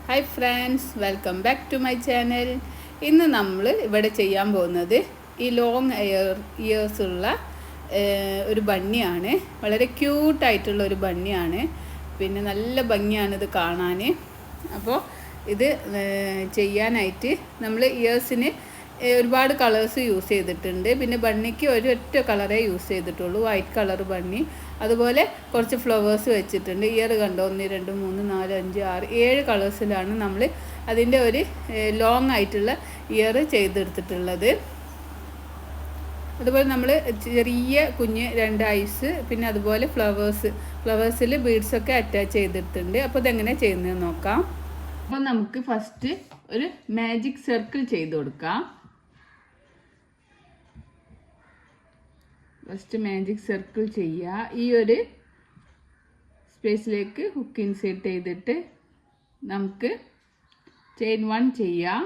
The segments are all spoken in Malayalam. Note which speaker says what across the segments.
Speaker 1: Hi friends, welcome back to my channel. ഇന്ന് നമ്മൾ ഇവിടെ ചെയ്യാൻ പോകുന്നത് ഈ ലോങ് ഇയേഴ്സ് ഉള്ള ഒരു ബണ്ണിയാണ്. വളരെ ക്യൂട്ടായിട്ടുള്ള ഒരു ബണ്ണിയാണ്. പിന്നെ നല്ല ഭംഗിയാണ് ഇത് കാണാൻ. അപ്പോൾ ഇത് ചെയ്യാനായിട്ട് നമ്മൾ ഇയേഴ്സിന് ഒരുപാട് കളേഴ്സ് യൂസ് ചെയ്തിട്ടുണ്ട്. പിന്നെ ബണ്ണിക്ക് ഒരൊറ്റ കളറേ യൂസ് ചെയ്തിട്ടുള്ളൂ, വൈറ്റ് കളർ ബണ്ണി. അതുപോലെ കുറച്ച് ഫ്ലവേഴ്സ് വെച്ചിട്ടുണ്ട്. ഇയർ കണ്ടോ, 1 2 3 4 5 6 7 കളേഴ്സിലാണ് നമ്മൾ അതിൻ്റെ ഒരു ലോങ് ആയിട്ടുള്ള ഇയർ ചെയ്തെടുത്തിട്ടുള്ളത്. അതുപോലെ നമ്മൾ ചെറിയ കുഞ്ഞ് 2 ഐസ്, പിന്നെ അതുപോലെ ഫ്ലവേഴ്സിൽ ബീഡ്സൊക്കെ അറ്റാച്ച് ചെയ്തിട്ടുണ്ട്. അപ്പോൾ ഇതെങ്ങനെ ചെയ്യുന്നത് നോക്കാം. അപ്പോൾ നമുക്ക് ഫസ്റ്റ് ഒരു മാജിക് സർക്കിൾ ചെയ്ത് കൊടുക്കാം. ഫസ്റ്റ് മാജിക് സർക്കിൾ ചെയ്യുക. ഈ ഒരു സ്പേസിലേക്ക് ഹുക്ക് ഇൻസേർട്ട് ചെയ്തിട്ട് നമുക്ക് ചെയിൻ 1 ചെയ്യാം.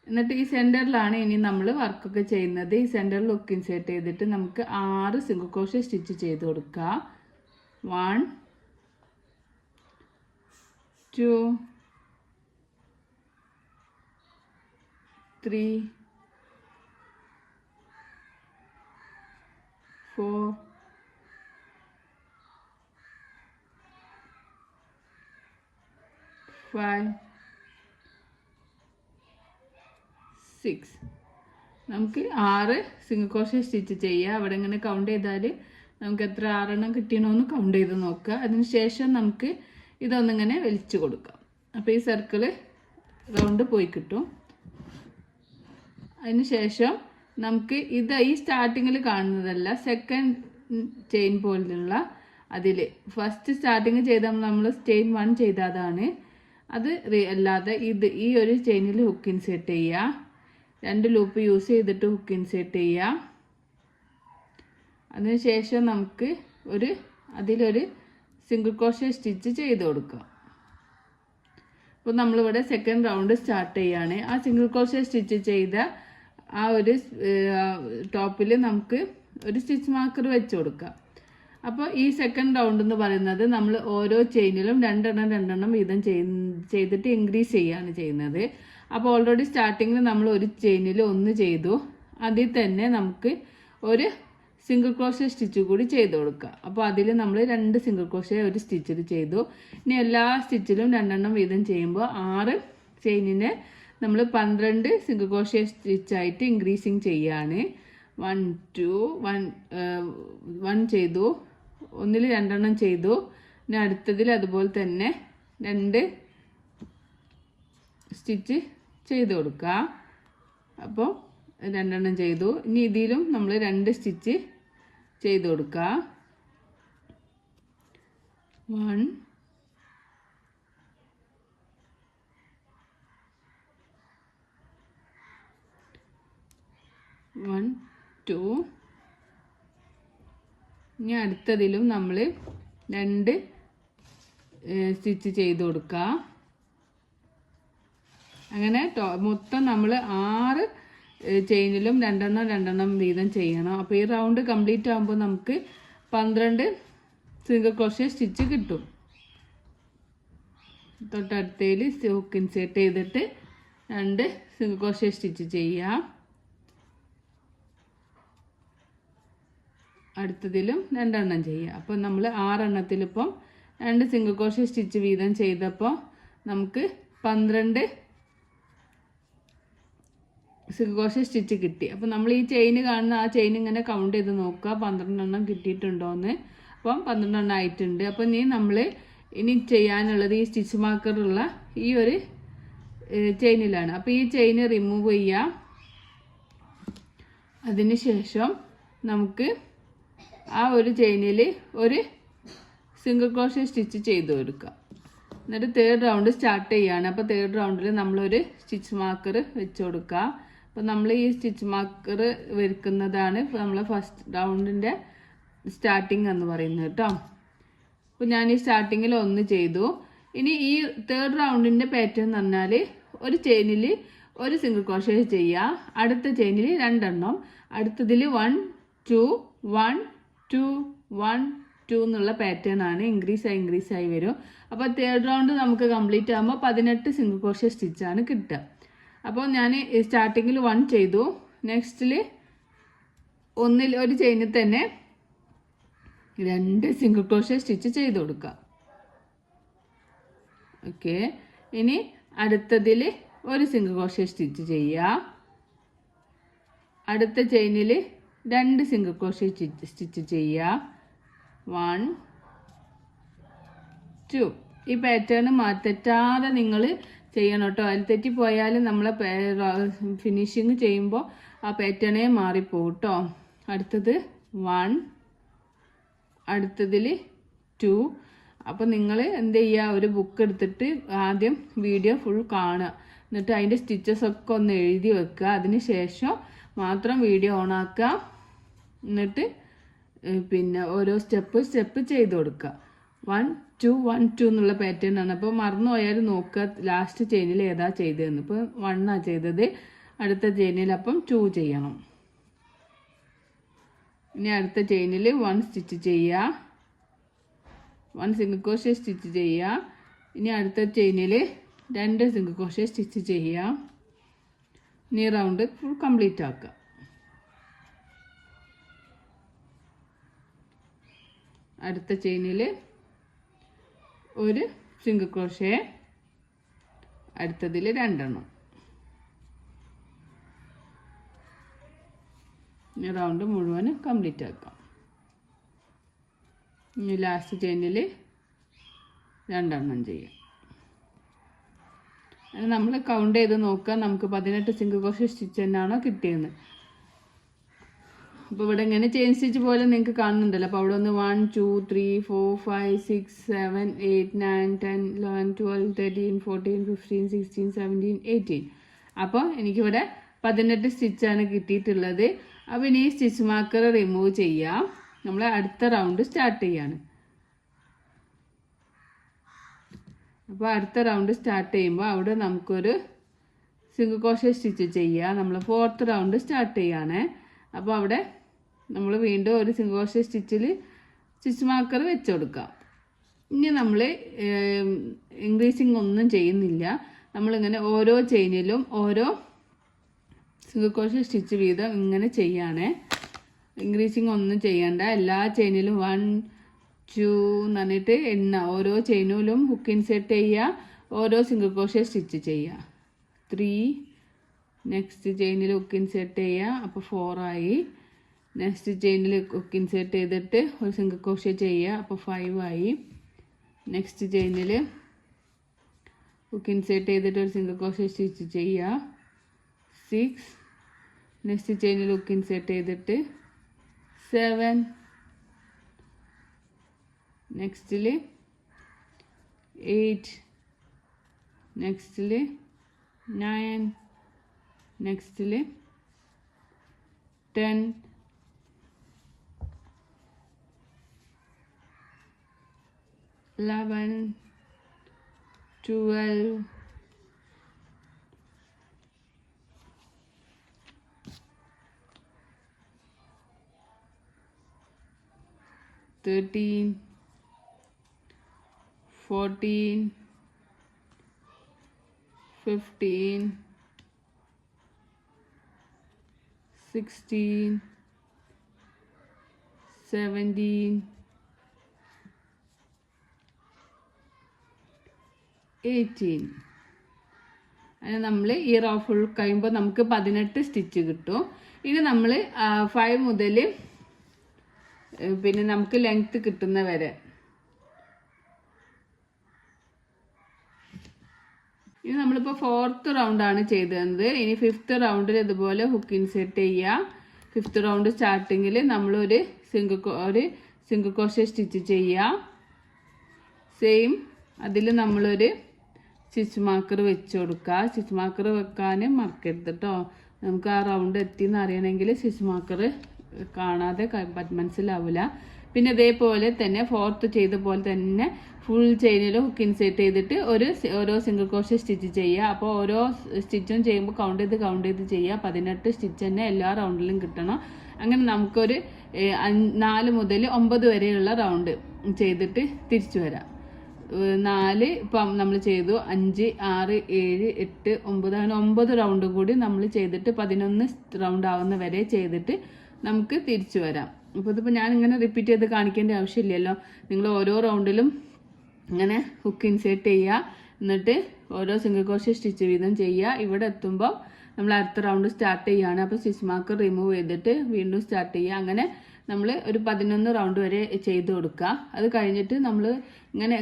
Speaker 1: എന്നിട്ട് ഈ സെൻറ്ററിലാണ് ഇനി നമ്മൾ വർക്കൊക്കെ ചെയ്യുന്നത്. ഈ സെൻറ്ററിൽ ഹുക്ക് ഇൻസേർട്ട് ചെയ്തിട്ട് നമുക്ക് 6 സിംഗിൾ ക്രോഷേ സ്റ്റിച്ച് ചെയ്ത് കൊടുക്കുക. 1 2 3 4 5 6. നമുക്ക് 6 സിംഗിൾ ക്രോഷേ സ്റ്റിച്ച് ചെയ്യുക. അവിടെ ഇങ്ങനെ കൗണ്ട് ചെയ്താൽ നമുക്ക് എത്ര 6 എണ്ണം കിട്ടിയണമെന്ന് കൗണ്ട് ചെയ്ത് നോക്കുക. അതിന് ശേഷം നമുക്ക് ഇതൊന്നിങ്ങനെ വലിച്ചു കൊടുക്കാം. അപ്പോൾ ഈ സർക്കിള് റൗണ്ട് പോയി കിട്ടും. അതിന് ശേഷം നമുക്ക് ഇത് ഈ സ്റ്റാർട്ടിങ്ങിൽ കാണുന്നതല്ല, സെക്കൻഡ് ചെയിൻ പോലുള്ള അതിൽ ഫസ്റ്റ് സ്റ്റാർട്ടിങ് ചെയ്ത നമ്മൾ ചെയിൻ 1 ചെയ്തതാണ്. അത് അല്ലാതെ ഈ ഒരു ചെയിനിൽ ഹുക്ക് ഇൻസേർട്ട് ചെയ്യുക. 2 ലൂപ്പ് യൂസ് ചെയ്തിട്ട് ഹുക്ക് ഇൻസേർട്ട് ചെയ്യുക. അതിനുശേഷം നമുക്ക് അതിലൊരു സിംഗിൾ ക്രോഷേ സ്റ്റിച്ച് ചെയ്ത് കൊടുക്കുക. അപ്പോൾ നമ്മളിവിടെ സെക്കൻഡ് റൗണ്ട് സ്റ്റാർട്ട് ചെയ്യുകയാണ്. ആ സിംഗിൾ ക്രോഷേ സ്റ്റിച്ച് ചെയ്ത ആ ഒരു ടോപ്പിൽ നമുക്ക് ഒരു സ്റ്റിച്ച് മാർക്കർ വെച്ച് കൊടുക്കുക. അപ്പോൾ ഈ സെക്കൻഡ് റൗണ്ട് എന്ന് പറയുന്നത് നമ്മൾ ഓരോ ചെയിനിലും 2 എണ്ണം വീതം ചെയ്തിട്ട് ഇൻക്രീസ് ചെയ്യുകയാണ് ചെയ്യുന്നത്. അപ്പോൾ ഓൾറെഡി സ്റ്റാർട്ടിങ്ങിൽ നമ്മൾ ഒരു ചെയിനിൽ 1 ചെയ്തു. അതിൽ തന്നെ നമുക്ക് ഒരു സിംഗിൾ ക്രോഷേ സ്റ്റിച്ച് കൂടി ചെയ്ത് കൊടുക്കുക. അപ്പോൾ അതിൽ നമ്മൾ 2 സിംഗിൾ ക്രോഷേ ഒരു സ്റ്റിച്ചിൽ ചെയ്തു. ഇനി എല്ലാ സ്റ്റിച്ചിലും 2 എണ്ണം വീതം ചെയ്യുമ്പോൾ 6 ചെയിനിനെ നമ്മൾ 12 സിംഗിൾ ക്രോഷേ സ്റ്റിച്ചായിട്ട് ഇൻക്രീസിങ് ചെയ്യാണ്. 1 2 1 ചെയ്തു, ഒന്നിൽ 2 എണ്ണം ചെയ്തു. ഇനി അടുത്തതിൽ അതുപോലെ തന്നെ 2 സ്റ്റിച്ച് ചെയ്ത് കൊടുക്കുക. അപ്പോൾ 2 എണ്ണം ചെയ്തു. ഇനി ഇതിലും നമ്മൾ 2 സ്റ്റിച്ച് ചെയ്ത് കൊടുക്കുക. 1 1 2. ഇനി അടുത്തതിലും നമ്മൾ 2 സ്റ്റിച്ച് ചെയ്ത് കൊടുക്കുക. അങ്ങനെ മൊത്തം നമ്മൾ 6 ചെയിനിലും 2 എണ്ണം വീതം ചെയ്യണം. അപ്പോൾ ഈ റൗണ്ട് കംപ്ലീറ്റ് ആകുമ്പോൾ നമുക്ക് 12 സിംഗിൾ ക്രോഷേ സ്റ്റിച്ച് കിട്ടും. തൊട്ടടുത്തതിൽ ഹുക്ക് ഇൻസേർട്ട് ചെയ്തിട്ട് 2 സിംഗിൾ ക്രോഷേ സ്റ്റിച്ച് ചെയ്യുക. അടുത്തതിലും 2 എണ്ണം ചെയ്യുക. അപ്പോൾ നമ്മൾ 6 എണ്ണത്തിലിപ്പം 2 സിംഗിൾ ക്രോഷേ സ്റ്റിച്ച് വീതം ചെയ്തപ്പോൾ നമുക്ക് 12 സിംഗിൾ ക്രോഷേ സ്റ്റിച്ച് കിട്ടി. അപ്പോൾ നമ്മൾ ഈ ചെയിൻ കാണുന്ന ആ ചെയിൻ ഇങ്ങനെ കൗണ്ട് ചെയ്ത് നോക്കുക, 12 എണ്ണം കിട്ടിയിട്ടുണ്ടോയെന്ന്. അപ്പം 12 എണ്ണം ആയിട്ടുണ്ട്. അപ്പോൾ ഇനി ചെയ്യാനുള്ളത് ഈ സ്റ്റിച്ച് മാർക്കറുള്ള ഈ ഒരു ചെയിനിലാണ്. അപ്പോൾ ഈ ചെയിൻ റിമൂവ് ചെയ്യുക. അതിന് ശേഷം നമുക്ക് ആ ഒരു ചെയിനിൽ ഒരു സിംഗിൾ ക്രോഷേ സ്റ്റിച്ച് ചെയ്ത് കൊടുക്കുക. എന്നിട്ട് 3rd റൗണ്ട് സ്റ്റാർട്ട് ചെയ്യുകയാണ്. അപ്പോൾ 3rd റൗണ്ടിൽ നമ്മളൊരു സ്റ്റിച്ച് മാർക്കർ വെച്ച് കൊടുക്കുക. അപ്പോൾ നമ്മൾ ഈ സ്റ്റിച്ച് മാർക്കർ വരയ്ക്കുന്നതാണ് നമ്മളെ ഫസ്റ്റ് റൗണ്ടിൻ്റെ സ്റ്റാർട്ടിങ് എന്ന് പറയുന്നത് കേട്ടോ. അപ്പോൾ ഞാൻ ഈ സ്റ്റാർട്ടിങ്ങിൽ 1 ചെയ്തു. ഇനി ഈ 3rd റൗണ്ടിൻ്റെ പാറ്റേൺ എന്ന് പറഞ്ഞാൽ ഒരു ചെയിനിൽ ഒരു സിംഗിൾ ക്രോഷേ ചെയ്യുക, അടുത്ത ചെയിനിൽ 2 എണ്ണം, അടുത്തതിൽ 1 2 1 2 1 2 എന്നുള്ള പാറ്റേൺ ആണ്. ഇൻക്രീസ് ആയി വരും. അപ്പോൾ തേർഡ് റൗണ്ട് നമുക്ക് കംപ്ലീറ്റ് ആകുമ്പോൾ 18 സിംഗിൾ ക്രോഷ്യ സ്റ്റിച്ചാണ് കിട്ടുക. അപ്പോൾ ഞാൻ സ്റ്റാർട്ടിങ്ങിൽ 1 ചെയ്തു. നെക്സ്റ്റിൽ ഒരു ചെയിനിൽ തന്നെ 2 സിംഗിൾ ക്രോഷ്യ സ്റ്റിച്ച് ചെയ്ത് കൊടുക്കുക. ഓക്കെ, ഇനി അടുത്തതിൽ ഒരു സിംഗിൾ ക്രോഷ്യ സ്റ്റിച്ച് ചെയ്യുക. അടുത്ത ചെയിനിൽ 2 സിംഗിൾ ക്രോഷ്യ സ്റ്റിച്ച് ചെയ്യുക. 1 2. ഈ പാറ്റേൺ തെറ്റാതെ നിങ്ങൾ ചെയ്യണം കേട്ടോ. അതിൽ തെറ്റിപ്പോയാൽ നമ്മളെ ഫിനിഷിങ് ചെയ്യുമ്പോൾ ആ പാറ്റേണേ മാറിപ്പോകും കേട്ടോ. അടുത്തത് 1, അടുത്തതിൽ 2. അപ്പോൾ നിങ്ങൾ എന്ത് ചെയ്യുക, ഒരു ബുക്ക് എടുത്തിട്ട് ആദ്യം വീഡിയോ ഫുൾ കാണുക. എന്നിട്ട് അതിൻ്റെ സ്റ്റിച്ചസ് ഒക്കെ ഒന്ന് എഴുതി വെക്കുക. അതിന് ശേഷം മാത്രം വീഡിയോ ഓൺ ആക്കുക. എന്നിട്ട് പിന്നെ ഓരോ സ്റ്റെപ്പ് ചെയ്ത് കൊടുക്കുക. 1 2 1 2 എന്നുള്ള പാറ്റേൺ ആണ്. അപ്പോൾ മറന്നു പോയാൽ നോക്കുക ലാസ്റ്റ് ചെയിനിൽ ഏതാ ചെയ്തതെന്ന്. ഇപ്പോൾ 1 ചെയ്തത്, അടുത്ത ചെയിനിൽ അപ്പം 2 ചെയ്യണം. ഇനി അടുത്ത ചെയിനിൽ 1 സ്റ്റിച്ച് ചെയ്യുക, 1 സിംഗിൾ ക്രോഷ്യ സ്റ്റിച്ച് ചെയ്യുക. ഇനി അടുത്ത ചെയിനിൽ 2 സിംഗിൾ ക്രോഷ്യ സ്റ്റിച്ച് ചെയ്യുക. ഇനി റൗണ്ട് ഫുൾ കംപ്ലീറ്റ് ആക്കുക. അടുത്ത ചെയിനിൽ ഒരു സിംഗിൾ ക്രോഷ്യ, അടുത്തതിൽ 2 ഇനി റൗണ്ട് മുഴുവൻ കംപ്ലീറ്റ് ആക്കാം. ഇനി ലാസ്റ്റ് ചെയിനിൽ 2 ചെയ്യാം. നമ്മൾ കൗണ്ട് ചെയ്ത് നോക്കുക നമുക്ക് 18 സിംഗിൾ ക്രോഷ്യ സ്റ്റിച്ച് തന്നെയാണോ കിട്ടിയെന്ന്. അപ്പോൾ ഇവിടെ ഇങ്ങനെ ചെയിൻ സ്റ്റിച്ച് പോലെ നിങ്ങൾക്ക് കാണുന്നുണ്ടല്ലോ. അപ്പോൾ അവിടെ ഒന്ന് 1 2 3 4 5 6 7 8 9 10 11 12 13 14 15 16 17 18. അപ്പോൾ എനിക്കിവിടെ 18 സ്റ്റിച്ചാണ് കിട്ടിയിട്ടുള്ളത്. അപ്പോൾ ഇനി സ്റ്റിച്ച് മാർക്കർ റിമൂവ് ചെയ്യാം. നമ്മൾ അടുത്ത റൗണ്ട് സ്റ്റാർട്ട് ചെയ്യാണ്. അപ്പോൾ അടുത്ത റൗണ്ട് സ്റ്റാർട്ട് ചെയ്യുമ്പോൾ അവിടെ നമുക്കൊരു സിംഗിൾ ക്രോഷ്യ സ്റ്റിച്ച് ചെയ്യുക. നമ്മൾ 4th റൗണ്ട് സ്റ്റാർട്ട് ചെയ്യാണ്. അപ്പോൾ അവിടെ നമ്മൾ വീണ്ടും ഒരു സിംഗിൾ ക്രോഷ്യ സ്റ്റിച്ചിൽ സ്റ്റിച്ച് മാർക്കർ വെച്ച് കൊടുക്കാം. ഇനി നമ്മൾ ഇൻക്രീസിങ് ഒന്നും ചെയ്യുന്നില്ല. നമ്മളിങ്ങനെ ഓരോ ചെയിനിലും ഓരോ സിംഗിൾ ക്രോഷ്യ സ്റ്റിച്ച് വീതം ഇങ്ങനെ ചെയ്യാണ്. ഇൻക്രീസിങ് ഒന്നും ചെയ്യണ്ട. എല്ലാ ചെയിനിലും 1 2 എന്ന് പറഞ്ഞിട്ട് ഓരോ ചെയിനിലും ഹുക്ക് ഇൻസേർട്ട് ചെയ്യുക. ഓരോ സിംഗിൾ ക്രോഷ്യ സ്റ്റിച്ച് ചെയ്യുക. 3. നെക്സ്റ്റ് ചെയിനിൽ ഹുക്ക് ഇൻസേർട്ട് ചെയ്യുക. അപ്പോൾ 4 ആയി. നെക്സ്റ്റ് ചെയിനിൽ ഹുക്ക് ഇൻസേർട്ട് ചെയ്തിട്ട് ഒരു സിംഗിൾ ക്രോഷ്യ ചെയ്യുക. അപ്പോൾ 5 ആയി. നെക്സ്റ്റ് ചെയിനിൽ ഹുക്ക് ഇൻസേർട്ട് ചെയ്തിട്ട് ഒരു സിംഗിൾ ക്രോഷ്യ സ്റ്റിച്ച് ചെയ്യുക. 6. നെക്സ്റ്റ് ചെയിനിൽ ഹുക്ക് ഇൻസേർട്ട് ചെയ്തിട്ട് 7. നെക്സ്റ്റിൽ 8. നെക്സ്റ്റിൽ 9. നെക്സ്റ്റിൽ 10. 11 12 13 14 15 16 17 18. അങ്ങനെ നമ്മൾ ഈ റോ ഫുൾ കഴിയുമ്പോൾ നമുക്ക് 18 സ്റ്റിച്ച് കിട്ടും. ഇനി നമ്മൾ 5 മുതൽ പിന്നെ നമുക്ക് ലെങ്ത് കിട്ടുന്ന വരെ ഇനി നമ്മളിപ്പോൾ 4th റൗണ്ടാണ് ചെയ്തത്. ഇനി 5th റൗണ്ടിൽ ഇതുപോലെ ഹുക്ക് ഇൻസേർട്ട് ചെയ്യുക. 5th റൗണ്ട് സ്റ്റാർട്ടിങ്ങിൽ നമ്മളൊരു സിംഗിൾ ക്രോഷ്യ സ്റ്റിച്ച് ചെയ്യുക. സെയിം അതിൽ നമ്മളൊരു സ്റ്റിച്ച് മാർക്കർ വെച്ച് കൊടുക്കുക. സ്റ്റിച്ച് മാർക്കർ വെക്കാൻ മറക്കരുത് കേട്ടോ. നമുക്ക് ആ റൗണ്ട് എത്തിയെന്ന് അറിയണമെങ്കിൽ സ്റ്റിച്ച് മാർക്കർ കാണാതെ മനസ്സിലാവില്ല. പിന്നെ ഇതേപോലെ തന്നെ 4th ചെയ്ത പോലെ തന്നെ ഫുൾ ചെയിനിൽ ഹുക്ക് ഇൻസേർട്ട് ചെയ്തിട്ട് ഓരോ സിംഗിൾ ക്രോഷ്യ സ്റ്റിച്ച് ചെയ്യുക. അപ്പോൾ ഓരോ സ്റ്റിച്ചും ചെയ്യുമ്പോൾ കൗണ്ട് ചെയ്ത് ചെയ്യുക. 18 സ്റ്റിച്ച് തന്നെ എല്ലാ റൗണ്ടിലും കിട്ടണം. അങ്ങനെ നമുക്കൊരു 4 മുതൽ 9 വരെയുള്ള റൗണ്ട് ചെയ്തിട്ട് തിരിച്ചു വരാം. 4 ഇപ്പം നമ്മൾ ചെയ്തു, 5, 6, 7, 8, 9 അങ്ങനെ 9 റൗണ്ടും കൂടി നമ്മൾ ചെയ്തിട്ട് 11 റൗണ്ട് ആവുന്ന വരെ ചെയ്തിട്ട് നമുക്ക് തിരിച്ചു വരാം. അപ്പോൾ ഇതിപ്പോൾ ഞാനിങ്ങനെ റിപ്പീറ്റ് ചെയ്ത് കാണിക്കേണ്ട ആവശ്യമില്ലല്ലോ. നിങ്ങൾ ഓരോ റൗണ്ടിലും ഇങ്ങനെ ഹുക്ക് ഇൻസേർട്ട് ചെയ്യുക, എന്നിട്ട് ഓരോ സിംഗിൾ ക്രോഷ്യ സ്റ്റിച്ച് വീതം ചെയ്യുക. ഇവിടെ എത്തുമ്പോൾ നമ്മൾ അടുത്ത റൗണ്ട് സ്റ്റാർട്ട് ചെയ്യുകയാണ്. അപ്പോൾ സ്റ്റിച്ച് മാർക്ക് റിമൂവ് ചെയ്തിട്ട് വീണ്ടും സ്റ്റാർട്ട് ചെയ്യുക. അങ്ങനെ നമ്മൾ ഒരു 11 റൗണ്ട് വരെ ചെയ്ത് കൊടുക്കുക. അത് കഴിഞ്ഞിട്ട് നമ്മൾ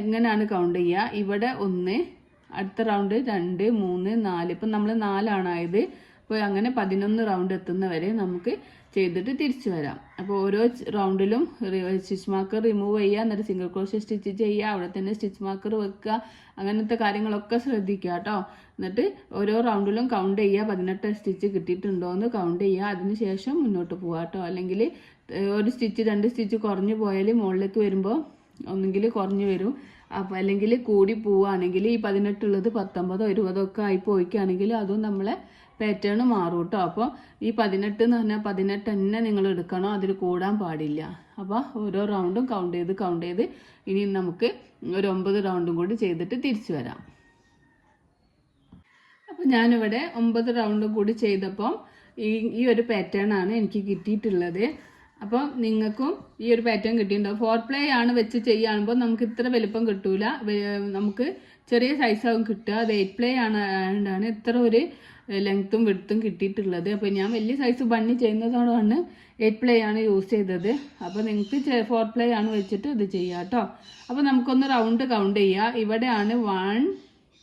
Speaker 1: എങ്ങനെയാണ് കൗണ്ട് ചെയ്യുക. ഇവിടെ 1, അടുത്ത റൗണ്ട് 2, 3, 4. ഇപ്പം നമ്മൾ 4 ആയത്. അപ്പോൾ അങ്ങനെ 11 റൗണ്ട് എത്തുന്ന വരെ നമുക്ക് ചെയ്തിട്ട് തിരിച്ചു വരാം. അപ്പോൾ ഓരോ റൗണ്ടിലും സ്റ്റിച്ച് മാർക്കർ റിമൂവ് ചെയ്യുക, എന്നിട്ട് സിംഗിൾ ക്രോഷ്യ സ്റ്റിച്ച് ചെയ്യുക, അവിടെ തന്നെ സ്റ്റിച്ച് മാർക്കർ വെക്കുക, അങ്ങനത്തെ കാര്യങ്ങളൊക്കെ ശ്രദ്ധിക്കുക കേട്ടോ. എന്നിട്ട് ഓരോ റൗണ്ടിലും കൗണ്ട് ചെയ്യുക, 18 സ്റ്റിച്ച് കിട്ടിയിട്ടുണ്ടോ എന്ന് കൗണ്ട് ചെയ്യുക. അതിന് ശേഷം മുന്നോട്ട് പോവുക കേട്ടോ. അല്ലെങ്കിൽ ഒരു സ്റ്റിച്ച് 2 സ്റ്റിച്ച് കുറഞ്ഞു പോയാൽ മുകളിലേക്ക് വരുമ്പോൾ ഒന്നെങ്കിൽ കുറഞ്ഞു വരും, അപ്പോൾ അല്ലെങ്കിൽ കൂടി പോവുകയാണെങ്കിൽ ഈ 18 ഉള്ളത് 19, 20 ഒക്കെ ആയി പോയിക്കുകയാണെങ്കിൽ അതും നമ്മളെ പാറ്റേൺ മാറും കേട്ടോ. അപ്പോൾ ഈ 18 എന്ന് പറഞ്ഞാൽ 18 തന്നെ നിങ്ങൾ എടുക്കണം, അതിൽ കൂടാൻ പാടില്ല. അപ്പോൾ ഓരോ റൗണ്ടും കൗണ്ട് ചെയ്ത് ഇനി നമുക്ക് ഒരു 9 റൗണ്ടും കൂടി ചെയ്തിട്ട് തിരിച്ചു വരാം. അപ്പോൾ ഞാനിവിടെ 9 റൗണ്ടും കൂടി ചെയ്തപ്പം ഈ ഒരു പാറ്റേൺ ആണ് എനിക്ക് കിട്ടിയിട്ടുള്ളത്. അപ്പോൾ നിങ്ങൾക്കും ഈ ഒരു പാറ്റേൺ കിട്ടിയിട്ടുണ്ടാവും. 4 പ്ലേ ആണ് വെച്ച് ചെയ്യുമ്പോൾ നമുക്ക് ഇത്ര വലുപ്പം കിട്ടൂല, നമുക്ക് ചെറിയ സൈസാവും കിട്ടുക. അത് 8 പ്ലേ ആയതുകൊണ്ടാണ് ഇത്ര ഒരു ലെങ്ത്തും വിഡ്ത്തും കിട്ടിയിട്ടുള്ളത്. അപ്പോൾ ഞാൻ വലിയ സൈസ് ബണ്ണി ചെയ്യുന്നതോടാണ് 8 പ്ലേ ആണ് യൂസ് ചെയ്തത്. അപ്പോൾ നിങ്ങൾക്ക് 4 പ്ലേ ആണ് വെച്ചിട്ട് ഇത് ചെയ്യാം കേട്ടോ. അപ്പോൾ നമുക്കൊന്ന് റൗണ്ട് കൗണ്ട് ചെയ്യാം. ഇവിടെയാണ് 1,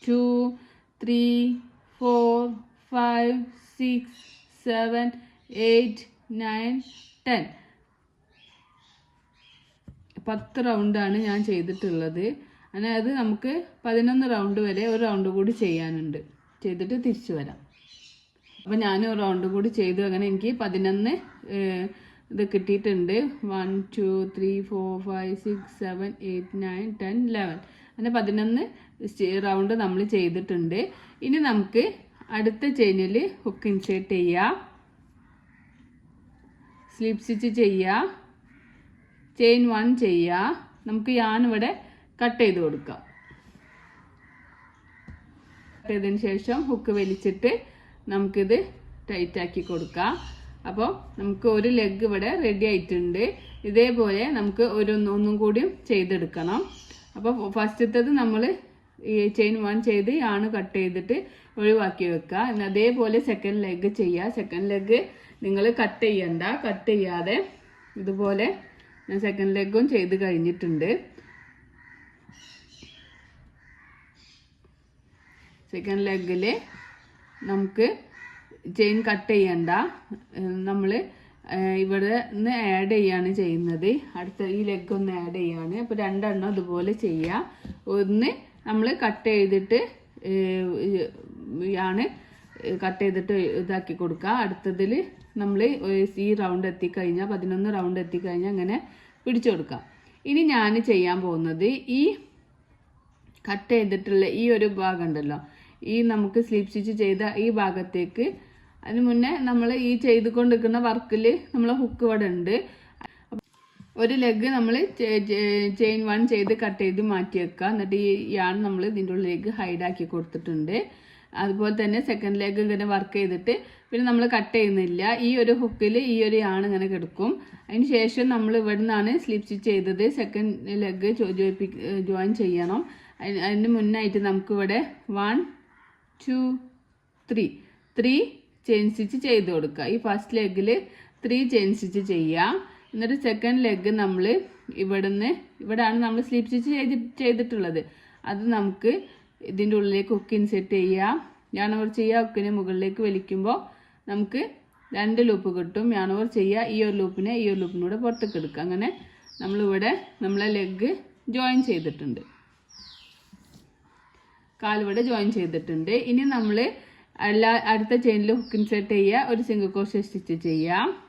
Speaker 1: 2, 3, 4, 5, 6, 7, 8, 9, 10. 10 റൗണ്ടാണ് ഞാൻ ചെയ്തിട്ടുള്ളത്. അതായത് നമുക്ക് 11 റൗണ്ട് വരെ ഒരു റൗണ്ട് കൂടി ചെയ്യാനുണ്ട്. ചെയ്തിട്ട് തിരിച്ചു വരാം. അപ്പോൾ ഞാൻ ഒരു റൗണ്ട് കൂടി ചെയ്തു. അങ്ങനെ എനിക്ക് 11 ഇത് കിട്ടിയിട്ടുണ്ട്. 1, 2, 3, 4, 5, 6, 7, 8, 9, 10, 11 അങ്ങനെ 11 റൗണ്ട് നമ്മൾ ചെയ്തിട്ടുണ്ട്. ഇനി നമുക്ക് അടുത്ത ചെയിനിൽ ഹുക്ക് ഇൻസേർട്ട് ചെയ്യുക, സ്ലിപ്പ് സ്റ്റിച്ച് ചെയ്യുക, ചെയിൻ 1 ചെയ്യുക. നമുക്ക് യാൺ ഇവിടെ കട്ട് ചെയ്ത് കൊടുക്കാം. കട്ട് ചെയ്തതിന് ശേഷം ഹുക്ക് വലിച്ചിട്ട് നമുക്കിത് ടൈറ്റാക്കി കൊടുക്കാം. അപ്പോൾ നമുക്ക് ഒരു ലെഗ് ഇവിടെ റെഡി ആയിട്ടുണ്ട്. ഇതേപോലെ നമുക്ക് ഒന്നും കൂടിയും ചെയ്തെടുക്കണം. അപ്പോൾ ഫസ്റ്റത്തേത് നമ്മൾ ഈ ചെയിൻ 1 ചെയ്ത് യാണ് കട്ട് ചെയ്തിട്ട് ഒഴിവാക്കി വെക്കുക. അതേപോലെ സെക്കൻഡ് ലെഗ് ചെയ്യുക. സെക്കൻഡ് ലെഗ് നിങ്ങൾ കട്ട് ചെയ്യണ്ട, കട്ട് ചെയ്യാതെ ഇതുപോലെ ഞാൻ സെക്കൻഡ് ലെഗും ചെയ്ത് കഴിഞ്ഞിട്ടുണ്ട്. സെക്കൻഡ് ലെഗിൽ നമുക്ക് ചെയിൻ കട്ട് ചെയ്യണ്ട, നമ്മൾ ഇവിടെ നിന്ന് ആഡ് ചെയ്യാണ് ചെയ്യുന്നത്. അടുത്ത ഈ ലെഗ് ഒന്ന് ആഡ് ചെയ്യാണ്. അപ്പോൾ 2 എണ്ണം അതുപോലെ ചെയ്യുക. ഒന്ന് നമ്മൾ കട്ട് ചെയ്തിട്ട് യാണ് കട്ട് ചെയ്തിട്ട് ഇതാക്കി കൊടുക്കുക. അടുത്തതിൽ നമ്മൾ ഈ റൗണ്ട് എത്തിക്കഴിഞ്ഞാൽ 11 റൗണ്ട് എത്തിക്കഴിഞ്ഞാൽ അങ്ങനെ പിടിച്ചു കൊടുക്കാം. ഇനി ഞാൻ ചെയ്യാൻ പോകുന്നത് ഈ കട്ട് ചെയ്തിട്ടുള്ള ഈ ഒരു ഭാഗം ഉണ്ടല്ലോ, ഈ നമുക്ക് സ്ലിപ്പ് സ്റ്റിച്ച് ചെയ്ത ഈ ഭാഗത്തേക്ക്, അതിന് മുന്നേ നമ്മൾ ഈ ചെയ്തുകൊണ്ടിരിക്കുന്ന വർക്കിൽ നമ്മൾ ഹുക്ക് ഇവിടെ ഉണ്ട്. ഒരു ലെഗ് നമ്മൾ ചെയിൻ 1 ചെയ്ത് കട്ട് ചെയ്ത് മാറ്റി വെക്കുക. എന്നിട്ട് ഈ യാണ് നമ്മൾ ഇതിൻ്റെ ഉള്ളിലേക്ക് ഹൈഡാക്കി കൊടുത്തിട്ടുണ്ട്. അതുപോലെ തന്നെ സെക്കൻഡ് ലെഗ് ഇങ്ങനെ വർക്ക് ചെയ്തിട്ട് പിന്നെ നമ്മൾ കട്ട് ചെയ്യുന്നില്ല. ഈ ഒരു ഹുക്കിൽ ഈ ഒരു യാണ് ഇങ്ങനെ കിടക്കും. അതിന് ശേഷം നമ്മൾ ഇവിടെ നിന്നാണ് സ്ലിപ്പ് സ്റ്റിച്ച് ചെയ്തത്. സെക്കൻഡ് ലെഗ് ജോയിൻ ചെയ്യണം. അതിന് മുന്നായിട്ട് നമുക്കിവിടെ 1, 2, 3 ചെയിൻ സ്റ്റിച്ച് ചെയ്ത് കൊടുക്കുക. ഈ ഫസ്റ്റ് ലെഗിൽ 3 ചെയിൻ സ്റ്റിച്ച് ചെയ്യുക. എന്നിട്ട് സെക്കൻഡ് ലെഗ് നമ്മൾ ഇവിടെയാണ് നമ്മൾ സ്ലിപ്പ് സ്റ്റിച്ച് ചെയ്തിട്ടുള്ളത്. അത് നമുക്ക് ഇതിൻ്റെ ഉള്ളിലേക്ക് ഹുക്ക് ഇൻസെർട്ട് ചെയ്യാം. യാൺ ഓവർ ചെയ്യുക. ഹുക്കിനെ മുകളിലേക്ക് വലിക്കുമ്പോൾ നമുക്ക് 2 ലൂപ്പ് കിട്ടും. യാൺ ഓവർ ചെയ്യുക. ഈ ഒരു ലൂപ്പിനൂടെ പുറത്തേക്ക് എടുക്കുക. അങ്ങനെ നമ്മളിവിടെ നമ്മളെ ലെഗ് ജോയിൻ ചെയ്തിട്ടുണ്ട്, കാലിവിടെ ജോയിൻ ചെയ്തിട്ടുണ്ട്. ഇനി നമ്മൾ അടുത്ത ചെയിനിൽ ഹുക്ക് ഇൻസെർട്ട് ചെയ്യുക, ഒരു സിംഗിൾ ക്രോഷ്യ സ്റ്റിച്ച് ചെയ്യുക.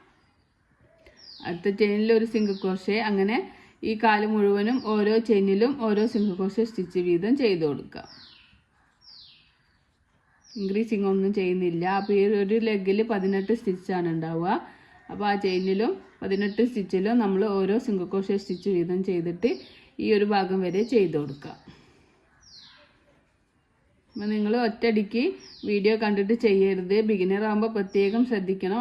Speaker 1: അടുത്ത ചെയിനിൽ ഒരു സിംഗിൾ ക്രോഷ്യ. അങ്ങനെ ഈ കാല് മുഴുവനും ഓരോ ചെയിനിലും ഓരോ സിംഗിൾ ക്രോഷ്യ സ്റ്റിച്ച് വീതം ചെയ്ത് കൊടുക്കുക. ഇൻക്രീസിങ് ഒന്നും ചെയ്യുന്നില്ല. അപ്പോൾ ഈ ഒരു ലെഗിൽ 18 സ്റ്റിച്ചാണ് ഉണ്ടാവുക. അപ്പോൾ ആ ചെയിനിലും 18 സ്റ്റിച്ചിലും നമ്മൾ ഓരോ സിംഗിൾ ക്രോഷേ സ്റ്റിച്ച് വീതം ചെയ്തിട്ട് ഈ ഒരു ഭാഗം വരെ ചെയ്ത് കൊടുക്കുക. അപ്പോൾ നിങ്ങൾ ഒറ്റയടിക്ക് വീഡിയോ കണ്ടിട്ട് ചെയ്യരുത്. ബിഗിനർ ആകുമ്പോൾ പ്രത്യേകം ശ്രദ്ധിക്കണം.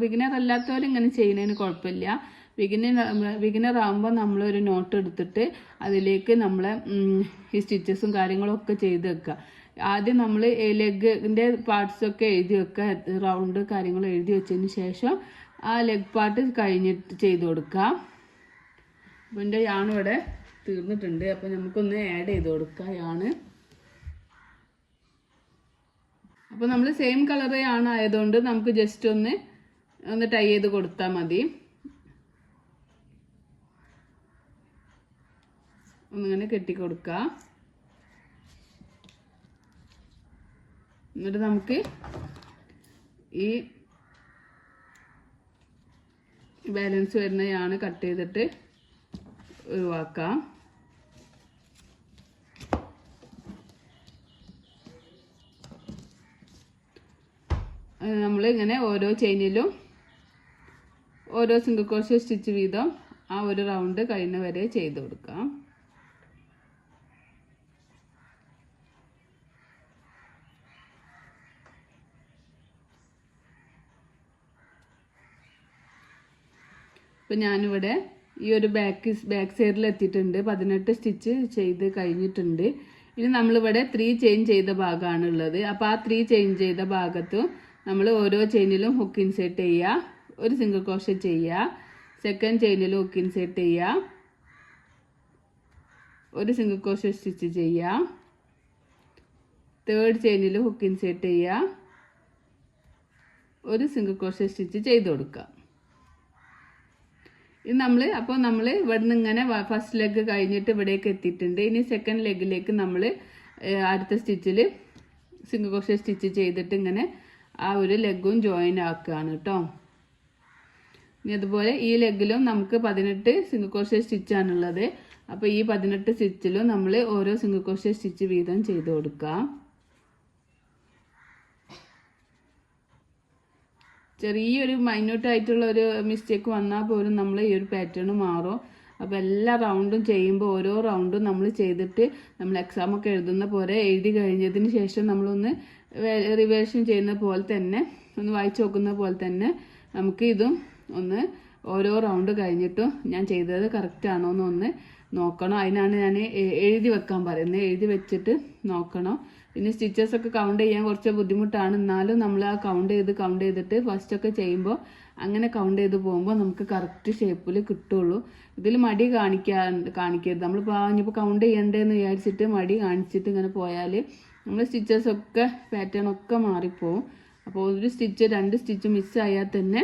Speaker 1: ബിഗിനർ അല്ലാത്തവർ ഇങ്ങനെ ചെയ്യുന്നതിന് കുഴപ്പമില്ല. ബിഗിനർ ആകുമ്പോൾ നമ്മളൊരു നോട്ട് എടുത്തിട്ട് അതിലേക്ക് നമ്മൾ ഈ സ്റ്റിച്ചസും കാര്യങ്ങളൊക്കെ ചെയ്ത് വെക്കുക. ആദ്യം നമ്മൾ ലെഗിൻ്റെ പാർട്സൊക്കെ എഴുതി വെക്കുക, റൗണ്ട് കാര്യങ്ങൾ എഴുതി വെച്ചതിന് ശേഷം ആ ലെഗ് പാർട്ട് കഴിഞ്ഞിട്ട് ചെയ്ത് കൊടുക്കുക. അപ്പോൾ എൻ്റെ യാൺ ഇവിടെ തീർന്നിട്ടുണ്ട്. അപ്പോൾ നമുക്കൊന്ന് ആഡ് ചെയ്ത് കൊടുക്കാം യാൺ. അപ്പോൾ നമ്മൾ സെയിം കളർ ആയതുകൊണ്ട് നമുക്ക് ജസ്റ്റ് ഒന്ന് ടൈ ചെയ്ത് കൊടുത്താൽ മതി. ഒന്നിങ്ങനെ കെട്ടിക്കൊടുക്കുക. എന്നിട്ട് നമുക്ക് ഈ ബാലൻസ് വരുന്നതാണ് കട്ട് ചെയ്തിട്ട് ഒഴിവാക്കാം. നമ്മൾ ഇങ്ങനെ ഓരോ ചെയിനിലും ഓരോ സിംഗിൾ ക്രോഷേ സ്റ്റിച്ച് വീതം ആ ഒരു റൗണ്ട് കഴിയുന്ന വരെ ചെയ്ത് കൊടുക്കാം. ഇപ്പം ഞാനിവിടെ ഈ ഒരു ബാക്ക് സൈഡിൽ എത്തിയിട്ടുണ്ട്. 18 സ്റ്റിച്ച് ചെയ്ത് കഴിഞ്ഞിട്ടുണ്ട്. ഇനി നമ്മളിവിടെ 3 ചെയിൻ ചെയ്ത ഭാഗമാണുള്ളത്. അപ്പോൾ ആ 3 ചെയിൻ ചെയ്ത ഭാഗത്തും നമ്മൾ ഓരോ ചെയിനിലും ഹുക്ക് ഇൻസേർട്ട് ചെയ്യുക, ഒരു സിംഗിൾ ക്രോഷേ ചെയ്യുക, സെക്കൻഡ് ചെയിനിലും ഹുക്ക് ഇൻസേർട്ട് ചെയ്യുക, ഒരു സിംഗിൾ ക്രോഷേ സ്റ്റിച്ച് ചെയ്യുക, തേർഡ് ചെയിനിൽ ഹുക്ക് ഇൻസേർട്ട് ചെയ്യുക, ഒരു സിംഗിൾ ക്രോഷേ സ്റ്റിച്ച് ചെയ്ത് കൊടുക്കുക. ഇത് നമ്മൾ ഇവിടെ നിന്ന് ഇങ്ങനെ ഫസ്റ്റ് ലെഗ് കഴിഞ്ഞിട്ട് ഇവിടേക്ക് എത്തിയിട്ടുണ്ട്. ഇനി സെക്കൻഡ് ലെഗിലേക്ക് നമ്മൾ അടുത്ത സ്റ്റിച്ചിൽ സിംഗിൾ ക്രോഷേ സ്റ്റിച്ച് ചെയ്തിട്ട് ഇങ്ങനെ ആ ഒരു ലെഗും ജോയിൻ ആക്കുകയാണ് കേട്ടോ. ഇനി അതുപോലെ ഈ ലെഗിലും നമുക്ക് 18 സിംഗിൾ ക്രോഷേ സ്റ്റിച്ചാണുള്ളത്. അപ്പോൾ ഈ 18 സ്റ്റിച്ചിലും നമ്മൾ ഓരോ സിംഗിൾ ക്രോഷേ സ്റ്റിച്ച് വീതം ചെയ്ത് കൊടുക്കാം. ചെറിയൊരു മൈന്യൂട്ടായിട്ടുള്ള ഒരു മിസ്റ്റേക്ക് വന്നാൽ പോലും നമ്മൾ ഈ ഒരു പാറ്റേൺ മാറും. അപ്പോൾ എല്ലാ റൗണ്ടും ചെയ്യുമ്പോൾ ഓരോ റൗണ്ടും നമ്മൾ ചെയ്തിട്ട് നമ്മൾ എക്സാമൊക്കെ എഴുതുന്ന പോലെ എഴുതി കഴിഞ്ഞതിന് ശേഷം നമ്മളൊന്ന് റിവേഷൻ ചെയ്യുന്ന പോലെ തന്നെ ഒന്ന് വായിച്ച് നോക്കുന്ന പോലെ തന്നെ നമുക്ക് ഇതും ഒന്ന് ഓരോ റൗണ്ട് കഴിഞ്ഞിട്ടും ഞാൻ ചെയ്തത് കറക്റ്റാണോ എന്നൊന്ന് നോക്കണം. അതിനാണ് ഞാൻ എഴുതി വെക്കാൻ പറയുന്നത്. എഴുതി വെച്ചിട്ട് നോക്കണം. പിന്നെ സ്റ്റിച്ചസൊക്കെ കൗണ്ട് ചെയ്യാൻ കുറച്ച് ബുദ്ധിമുട്ടാണ്. എന്നാലും നമ്മൾ ആ കൗണ്ട് ചെയ്തിട്ട് ഫസ്റ്റൊക്കെ ചെയ്യുമ്പോൾ അങ്ങനെ കൗണ്ട് ചെയ്ത് പോകുമ്പോൾ നമുക്ക് കറക്റ്റ് ഷേപ്പിൽ കിട്ടുള്ളൂ. ഇതിൽ മടി കാണിക്കരുത്. നമ്മളിപ്പോൾ ഇനിയിപ്പോൾ കൗണ്ട് ചെയ്യണ്ടേന്ന് വിചാരിച്ചിട്ട് മടി കാണിച്ചിട്ട് ഇങ്ങനെ പോയാൽ നമ്മൾ സ്റ്റിച്ചസൊക്കെ പാറ്റേണൊക്കെ മാറിപ്പോവും. അപ്പോൾ ഒരു സ്റ്റിച്ച് 2 സ്റ്റിച്ച് മിസ്സായാൽ തന്നെ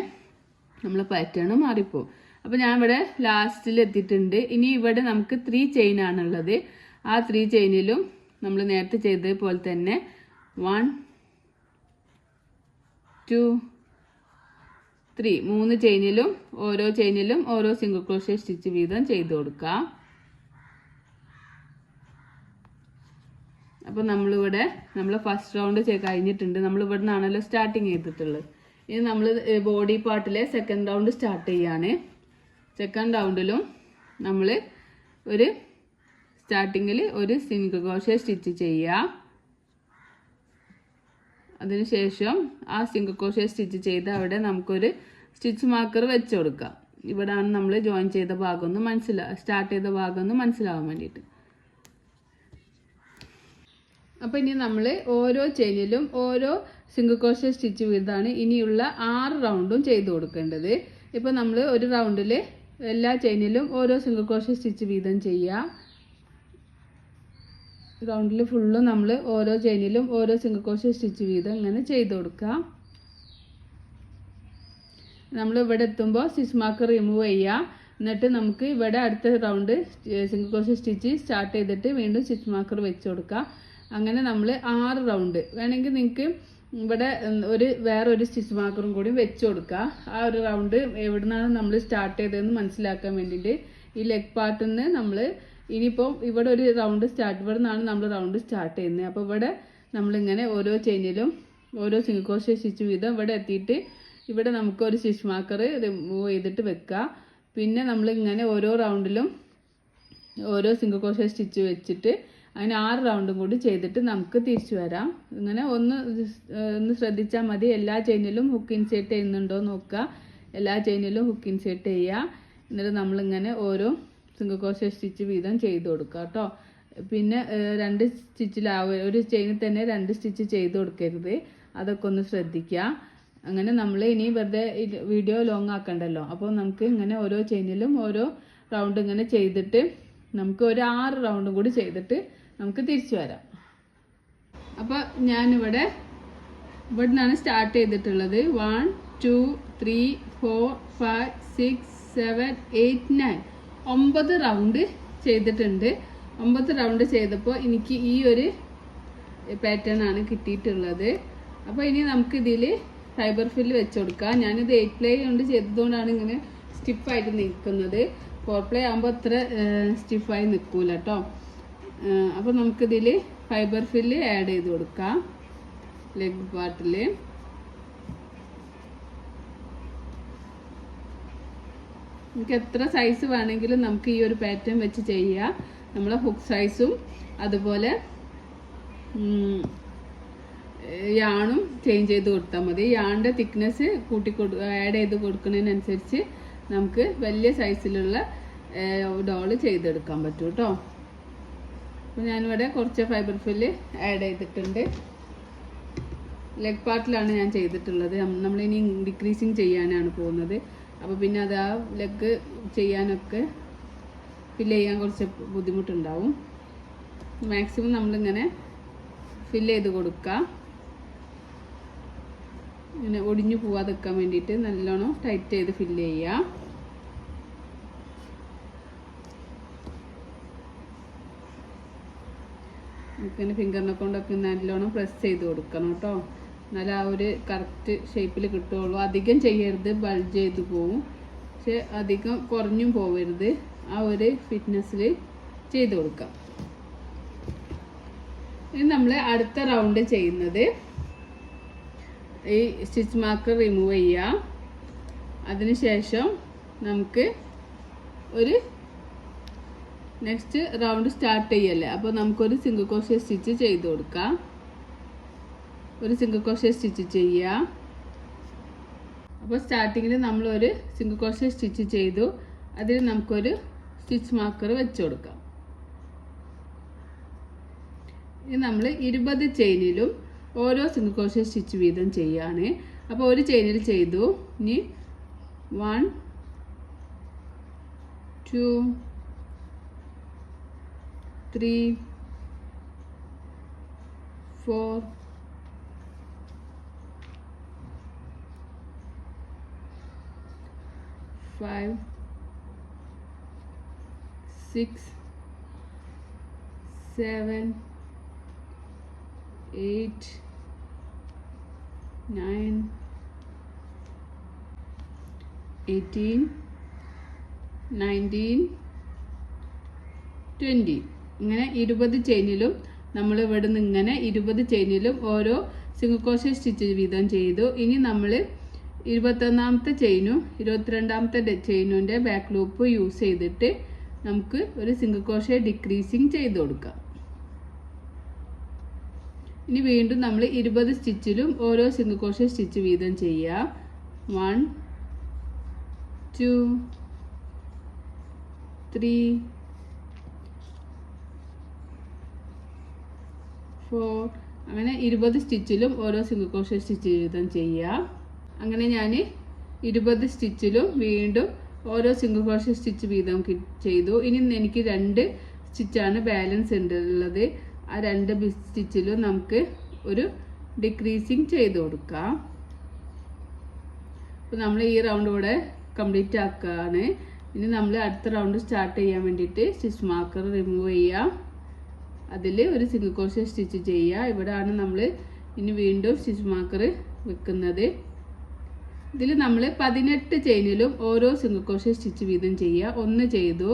Speaker 1: നമ്മളെ പാറ്റേൺ മാറിപ്പോവും. അപ്പോൾ ഞാൻ ഇവിടെ ലാസ്റ്റിൽ എത്തിയിട്ടുണ്ട്. ഇനി ഇവിടെ നമുക്ക് 3 ചെയിനാണുള്ളത്. ആ 3 ചെയിനിലും നമ്മൾ നേരത്തെ ചെയ്തതുപോലെ തന്നെ 1 2 3 3 ചെയിനിലും ഓരോ സിംഗിൾ ക്രോഷേ സ്റ്റിച്ച് വീതം ചെയ്ത് കൊടുക്കാം. അപ്പോൾ നമ്മളിവിടെ ഫസ്റ്റ് റൗണ്ട് കഴിഞ്ഞിട്ടുണ്ട്. നമ്മളിവിടെ നിന്നാണല്ലോ സ്റ്റാർട്ടിങ് ചെയ്തിട്ടുള്ളത്. ഇനി നമ്മൾ ബോഡി പാർട്ടിലെ സെക്കൻഡ് റൗണ്ട് സ്റ്റാർട്ട് ചെയ്യാണ്. സെക്കൻഡ് റൗണ്ടിലും നമ്മൾ ഒരു സ്റ്റാർട്ടിങ്ങിൽ ഒരു സിംഗിൾ ക്രോഷേ സ്റ്റിച്ച് ചെയ്യുക. അതിനുശേഷം ആ സിംഗിൾ ക്രോഷേ സ്റ്റിച്ച് ചെയ്ത് അവിടെ നമുക്കൊരു സ്റ്റിച്ച് മാർക്കർ വെച്ച് കൊടുക്കാം. ഇവിടെയാണ് നമ്മൾ ജോയിൻ ചെയ്ത ഭാഗം സ്റ്റാർട്ട് ചെയ്ത ഭാഗം മനസ്സിലാവാൻ വേണ്ടിയിട്ട്. അപ്പോൾ ഇനി നമ്മൾ ഓരോ ചെയിനിലും ഓരോ സിംഗിൾ ക്രോഷേ സ്റ്റിച്ച് വീതമാണ് ഇനിയുള്ള 6 റൗണ്ടും ചെയ്ത് കൊടുക്കേണ്ടത്. ഇപ്പോൾ നമ്മൾ ഒരു റൗണ്ടിൽ എല്ലാ ചെയിനിലും ഓരോ സിംഗിൾ ക്രോഷേ സ്റ്റിച്ച് വീതം ചെയ്യുക. റൗണ്ടിൽ ഫുള്ളും നമ്മൾ ഓരോ ചെയിനിലും ഓരോ സിംഗിൾ ക്രോഷേ സ്റ്റിച്ച് വീതം ഇങ്ങനെ ചെയ്ത് കൊടുക്കുക. നമ്മൾ ഇവിടെ എത്തുമ്പോൾ സ്റ്റിച്ച് മാർക്കർ റിമൂവ് ചെയ്യുക. എന്നിട്ട് നമുക്ക് ഇവിടെ അടുത്ത round single crochet stitch start ചെയ്തിട്ട് വീണ്ടും സ്റ്റിച്ച് മാർക്കർ വെച്ച് കൊടുക്കുക. അങ്ങനെ നമ്മൾ 6 റൗണ്ട് വേണമെങ്കിൽ നിങ്ങൾക്ക് ഇവിടെ വേറൊരു സ്റ്റിച്ച് മാർക്കറും കൂടി വെച്ച് കൊടുക്കുക. ആ ഒരു റൗണ്ട് എവിടെ നിന്നാണ് നമ്മൾ സ്റ്റാർട്ട് ചെയ്തതെന്ന് മനസ്സിലാക്കാൻ വേണ്ടിയിട്ട് ഈ ലെഗ് പാർട്ടിൽ നിന്ന് നമ്മൾ ഇനിയിപ്പം ഇവിടെ ഒരു റൗണ്ട് ഇവിടെ നിന്നാണ് നമ്മൾ റൗണ്ട് സ്റ്റാർട്ട് ചെയ്യുന്നത്. അപ്പോൾ ഇവിടെ നമ്മളിങ്ങനെ ഓരോ ചെയിനിലും ഓരോ സിംഗിൾ ക്രോഷേ സ്റ്റിച്ച് വീതം ഇവിടെ എത്തിയിട്ട് ഇവിടെ നമുക്ക് ഒരു സ്റ്റിച്ച് മാർക്കർ റിമൂവ് ചെയ്തിട്ട് വെക്കുക. പിന്നെ നമ്മൾ ഇങ്ങനെ ഓരോ റൗണ്ടിലും ഓരോ സിംഗിൾ ക്രോഷേ സ്റ്റിച്ച് വെച്ചിട്ട് അങ്ങനെ 6 റൗണ്ടും കൂടി ചെയ്തിട്ട് നമുക്ക് തിരിച്ചു വരാം. ഇങ്ങനെ ഒന്ന് ശ്രദ്ധിച്ചാൽ മതി. എല്ലാ ചെയിനിലും ഹുക്ക് ഇൻസേർട്ട് ചെയ്യുന്നുണ്ടോ നോക്കുക. എല്ലാ ചെയിനിലും ഹുക്ക് ഇൻസേർട്ട് ചെയ്യുക. എന്നിട്ട് നമ്മളിങ്ങനെ ഓരോ സിംഗിൾ ക്രോഷേ സ്റ്റിച്ച് വീതം ചെയ്ത് കൊടുക്കുക കേട്ടോ. പിന്നെ 2 സ്റ്റിച്ചിലാവുക, ഒരു ചെയിനിൽ തന്നെ 2 സ്റ്റിച്ച് ചെയ്ത് കൊടുക്കരുത്. അതൊക്കെ ഒന്ന് ശ്രദ്ധിക്കുക. അങ്ങനെ നമ്മൾ ഇനി വെറുതെ വീഡിയോ ലോങ് ആക്കണ്ടല്ലോ. അപ്പോൾ നമുക്ക് ഇങ്ങനെ ഓരോ ചെയിനിലും ഓരോ റൗണ്ട് ഇങ്ങനെ ചെയ്തിട്ട് നമുക്ക് ഒരു 6 റൗണ്ടും കൂടി ചെയ്തിട്ട് നമുക്ക് തിരിച്ചു വരാം. അപ്പോൾ ഞാനിവിടെ നിന്നാണ് സ്റ്റാർട്ട് ചെയ്തിട്ടുള്ളത്. 1 2 3 4 5 6 7 8 9 9 റൗണ്ട് ചെയ്തിട്ടുണ്ട്. 9 റൗണ്ട് ചെയ്തപ്പോൾ എനിക്ക് ഈ ഒരു പാറ്റേൺ ആണ് കിട്ടിയിട്ടുള്ളത്. അപ്പോൾ ഇനി നമുക്കിതിൽ ഫൈബർ ഫില്ല് വെച്ച് കൊടുക്കാം. ഞാനിത് 8 പ്ലേ കൊണ്ട് ചെയ്തതുകൊണ്ടാണ് ഇങ്ങനെ സ്റ്റിഫായിട്ട് നിൽക്കുന്നത്. 4 പ്ലേ ആകുമ്പോൾ അത്ര സ്റ്റിഫായി നിൽക്കൂല കേട്ടോ. അപ്പോൾ നമുക്കിതിൽ ഫൈബർ ഫില്ല് ആഡ് ചെയ്ത് കൊടുക്കാം ലെഗ് പാർട്ടിൽ. നമുക്ക് എത്ര സൈസ് വേണമെങ്കിലും നമുക്ക് ഈ ഒരു പാറ്റേൺ വെച്ച് ചെയ്യാം. നമ്മളെ ഹുക്ക് സൈസും അതുപോലെ യാണും ചേഞ്ച് ചെയ്ത് കൊടുത്താൽ മതി. യാണിൻ്റെ തിക്നെസ് ആഡ് ചെയ്ത് കൊടുക്കുന്നതിനനുസരിച്ച് നമുക്ക് വലിയ സൈസിലുള്ള ഡോള് ചെയ്തെടുക്കാൻ പറ്റും കേട്ടോ. അപ്പോൾ ഞാനിവിടെ കുറച്ച് ഫൈബർ ഫില്ല് ആഡ് ചെയ്തിട്ടുണ്ട്. ലെഗ് പാർട്ടിലാണ് ഞാൻ ചെയ്തിട്ടുള്ളത്. നമ്മളിനി ഡിക്രീസിങ് ചെയ്യാനാണ് പോകുന്നത്. അപ്പോൾ പിന്നെ അത് ആ ലെഗ് ചെയ്യാനൊക്കെ ഫില്ല് ചെയ്യാൻ കുറച്ച് ബുദ്ധിമുട്ടുണ്ടാവും. മാക്സിമം നമ്മളിങ്ങനെ ഫില്ല് ചെയ്ത് കൊടുക്കുക. ഇങ്ങനെ ഒടിഞ്ഞു പോവാതിരിക്കാൻ വേണ്ടിയിട്ട് നല്ലോണം ടൈറ്റ് ചെയ്ത് ഫില്ല് ചെയ്യുക. നമുക്കിങ്ങനെ ഫിംഗറിനെ കൊണ്ടൊക്കെ നല്ലോണം പ്രസ് ചെയ്ത് കൊടുക്കണം കേട്ടോ. എന്നാലും ആ ഒരു കറക്റ്റ് ഷേപ്പിൽ കിട്ടുള്ളൂ. അധികം ചെയ്യരുത്, ബൾജ് ചെയ്ത് പോവും. പക്ഷെ അധികം കുറഞ്ഞും പോവരുത്. ആ ഒരു ഫിറ്റ്നസ്സിൽ ചെയ്ത് കൊടുക്കാം. ഇനി നമ്മൾ അടുത്ത റൗണ്ട് ചെയ്യുന്നത് ഈ സ്റ്റിച്ച് മാർക്കർ റിമൂവ് ചെയ്യുക. അതിനുശേഷം നമുക്ക് ഒരു നെക്സ്റ്റ് റൗണ്ട് സ്റ്റാർട്ട് ചെയ്യല്ലേ. അപ്പോൾ നമുക്കൊരു സിംഗിൾ ക്രോഷേ സ്റ്റിച്ച് ചെയ്ത് കൊടുക്കാം. ഒരു സിംഗിൾ ക്രോഷേ സ്റ്റിച്ച് ചെയ്യുക. അപ്പോൾ സ്റ്റാർട്ടിങ്ങിൽ നമ്മളൊരു സിംഗിൾ ക്രോഷേ സ്റ്റിച്ച് ചെയ്തു. അതിൽ നമുക്കൊരു സ്റ്റിച്ച് മാർക്കർ വെച്ച് കൊടുക്കാം. ഇനി നമ്മൾ 20 ചെയിനിലും ഓരോ സിംഗിൾ ക്രോഷേ സ്റ്റിച്ച് വീതം ചെയ്യാണ്. അപ്പോൾ ഒരു ചെയിനിൽ ചെയ്തു. ഇനി 1 2 3 4 5 6 7 8 9 18 19 20 ഇങ്ങനെ 20 ചെയിനിലും നമ്മൾ ഇവിടെ നിന്ന് ഇങ്ങനെ 20 ചെയിനിലും ഓരോ സിംഗിൾ ക്രോഷേ സ്റ്റിച്ച് വീതം ചെയ്തു. ഇനി നമ്മൾ 21ാമത്തെ ചെയിനും 22ാമത്തെ ചെയിനിൻ്റെ ബാക്ക് ലൂപ്പ് യൂസ് ചെയ്തിട്ട് നമുക്ക് ഒരു സിംഗിൾ ക്രോഷേ ഡിക്രീസിങ് ചെയ്ത് കൊടുക്കാം. ഇനി വീണ്ടും നമ്മൾ 20 സ്റ്റിച്ചിലും ഓരോ സിംഗിൾ ക്രോഷേ സ്റ്റിച്ച് വീതം ചെയ്യുക. 1 2 3 4 അങ്ങനെ 20 സ്റ്റിച്ചിലും ഓരോ സിംഗിൾ ക്രോഷേ സ്റ്റിച്ച് വീതം ചെയ്യുക. അങ്ങനെ ഞാൻ 20 സ്റ്റിച്ചിലും വീണ്ടും ഓരോ സിംഗിൾ ക്രോഷേ സ്റ്റിച്ച് വീതം ചെയ്തു. ഇനി എനിക്ക് 2 സ്റ്റിച്ചാണ് ബാലൻസ് ഉള്ളത്. ആ 2 സ്റ്റിച്ചിലും നമുക്ക് ഒരു ഡിക്രീസിങ് ചെയ്ത് കൊടുക്കാം. അപ്പോൾ നമ്മൾ ഈ റൗണ്ട് ഇവിടെ കംപ്ലീറ്റ് ആക്കുകയാണ്. ഇനി നമ്മൾ അടുത്ത റൗണ്ട് സ്റ്റാർട്ട് ചെയ്യാൻ വേണ്ടിയിട്ട് സ്റ്റിച്ച് മാർക്കർ റിമൂവ് ചെയ്യുക. അതിൽ ഒരു സിംഗിൾ ക്രോഷേ സ്റ്റിച്ച് ചെയ്യുക. ഇവിടെയാണ് നമ്മൾ ഇനി വീണ്ടും സ്റ്റിച്ച് മാർക്കർ വെക്കുന്നത്. ഇതിൽ നമ്മൾ 18 ചെയിനിലും ഓരോ സിംഗിൾ ക്രോഷേ സ്റ്റിച്ച് വീതം ചെയ്യുക. 1 ചെയ്തു,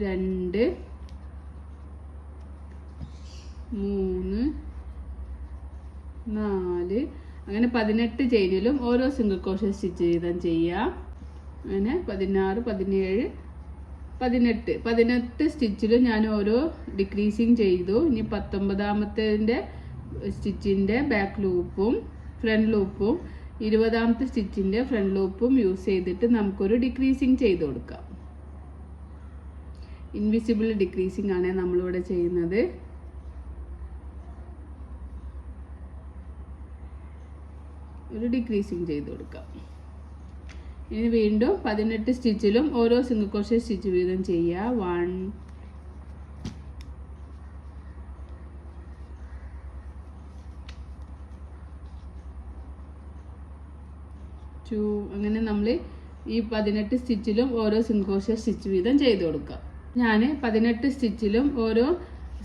Speaker 1: 2 3 4 അങ്ങനെ 18 ചെയിനിലും ഓരോ സിംഗിൾ ക്രോഷേ സ്റ്റിച്ച് വീതം ചെയ്യുക. അങ്ങനെ 16, 17, 18 സ്റ്റിച്ചിലും ഞാൻ ഓരോ ഡിക്രീസിങ് ചെയ്തു. ഇനി 19ാമത്തെ സ്റ്റിച്ചിൻ്റെ ബാക്ക് ലൂപ്പും ഫ്രണ്ട് ലൂപ്പും 20ാമത്തെ സ്റ്റിച്ചിൻ്റെ ഫ്രണ്ട് ലൂപ്പും യൂസ് ചെയ്തിട്ട് നമുക്കൊരു ഡിക്രീസിങ് ചെയ്ത് കൊടുക്കാം. ഇൻവിസിബിൾ ഡിക്രീസിങ് ആണ് നമ്മളിവിടെ ചെയ്യുന്നത്. ഒരു ഡിക്രീസിങ് ചെയ്ത് കൊടുക്കാം. ഇനി വീണ്ടും 18 സ്റ്റിച്ചിലും ഓരോ സിംഗിൾ ക്രോഷേ സ്റ്റിച്ച് വീതം ചെയ്യുക. 1, 2 അങ്ങനെ നമ്മൾ ഈ 18 സ്റ്റിച്ചിലും ഓരോ സിംഗിൾ ക്രോഷേ സ്റ്റിച്ച് വീതം ചെയ്ത് കൊടുക്കാം. ഞാൻ 18 സ്റ്റിച്ചിലും ഓരോ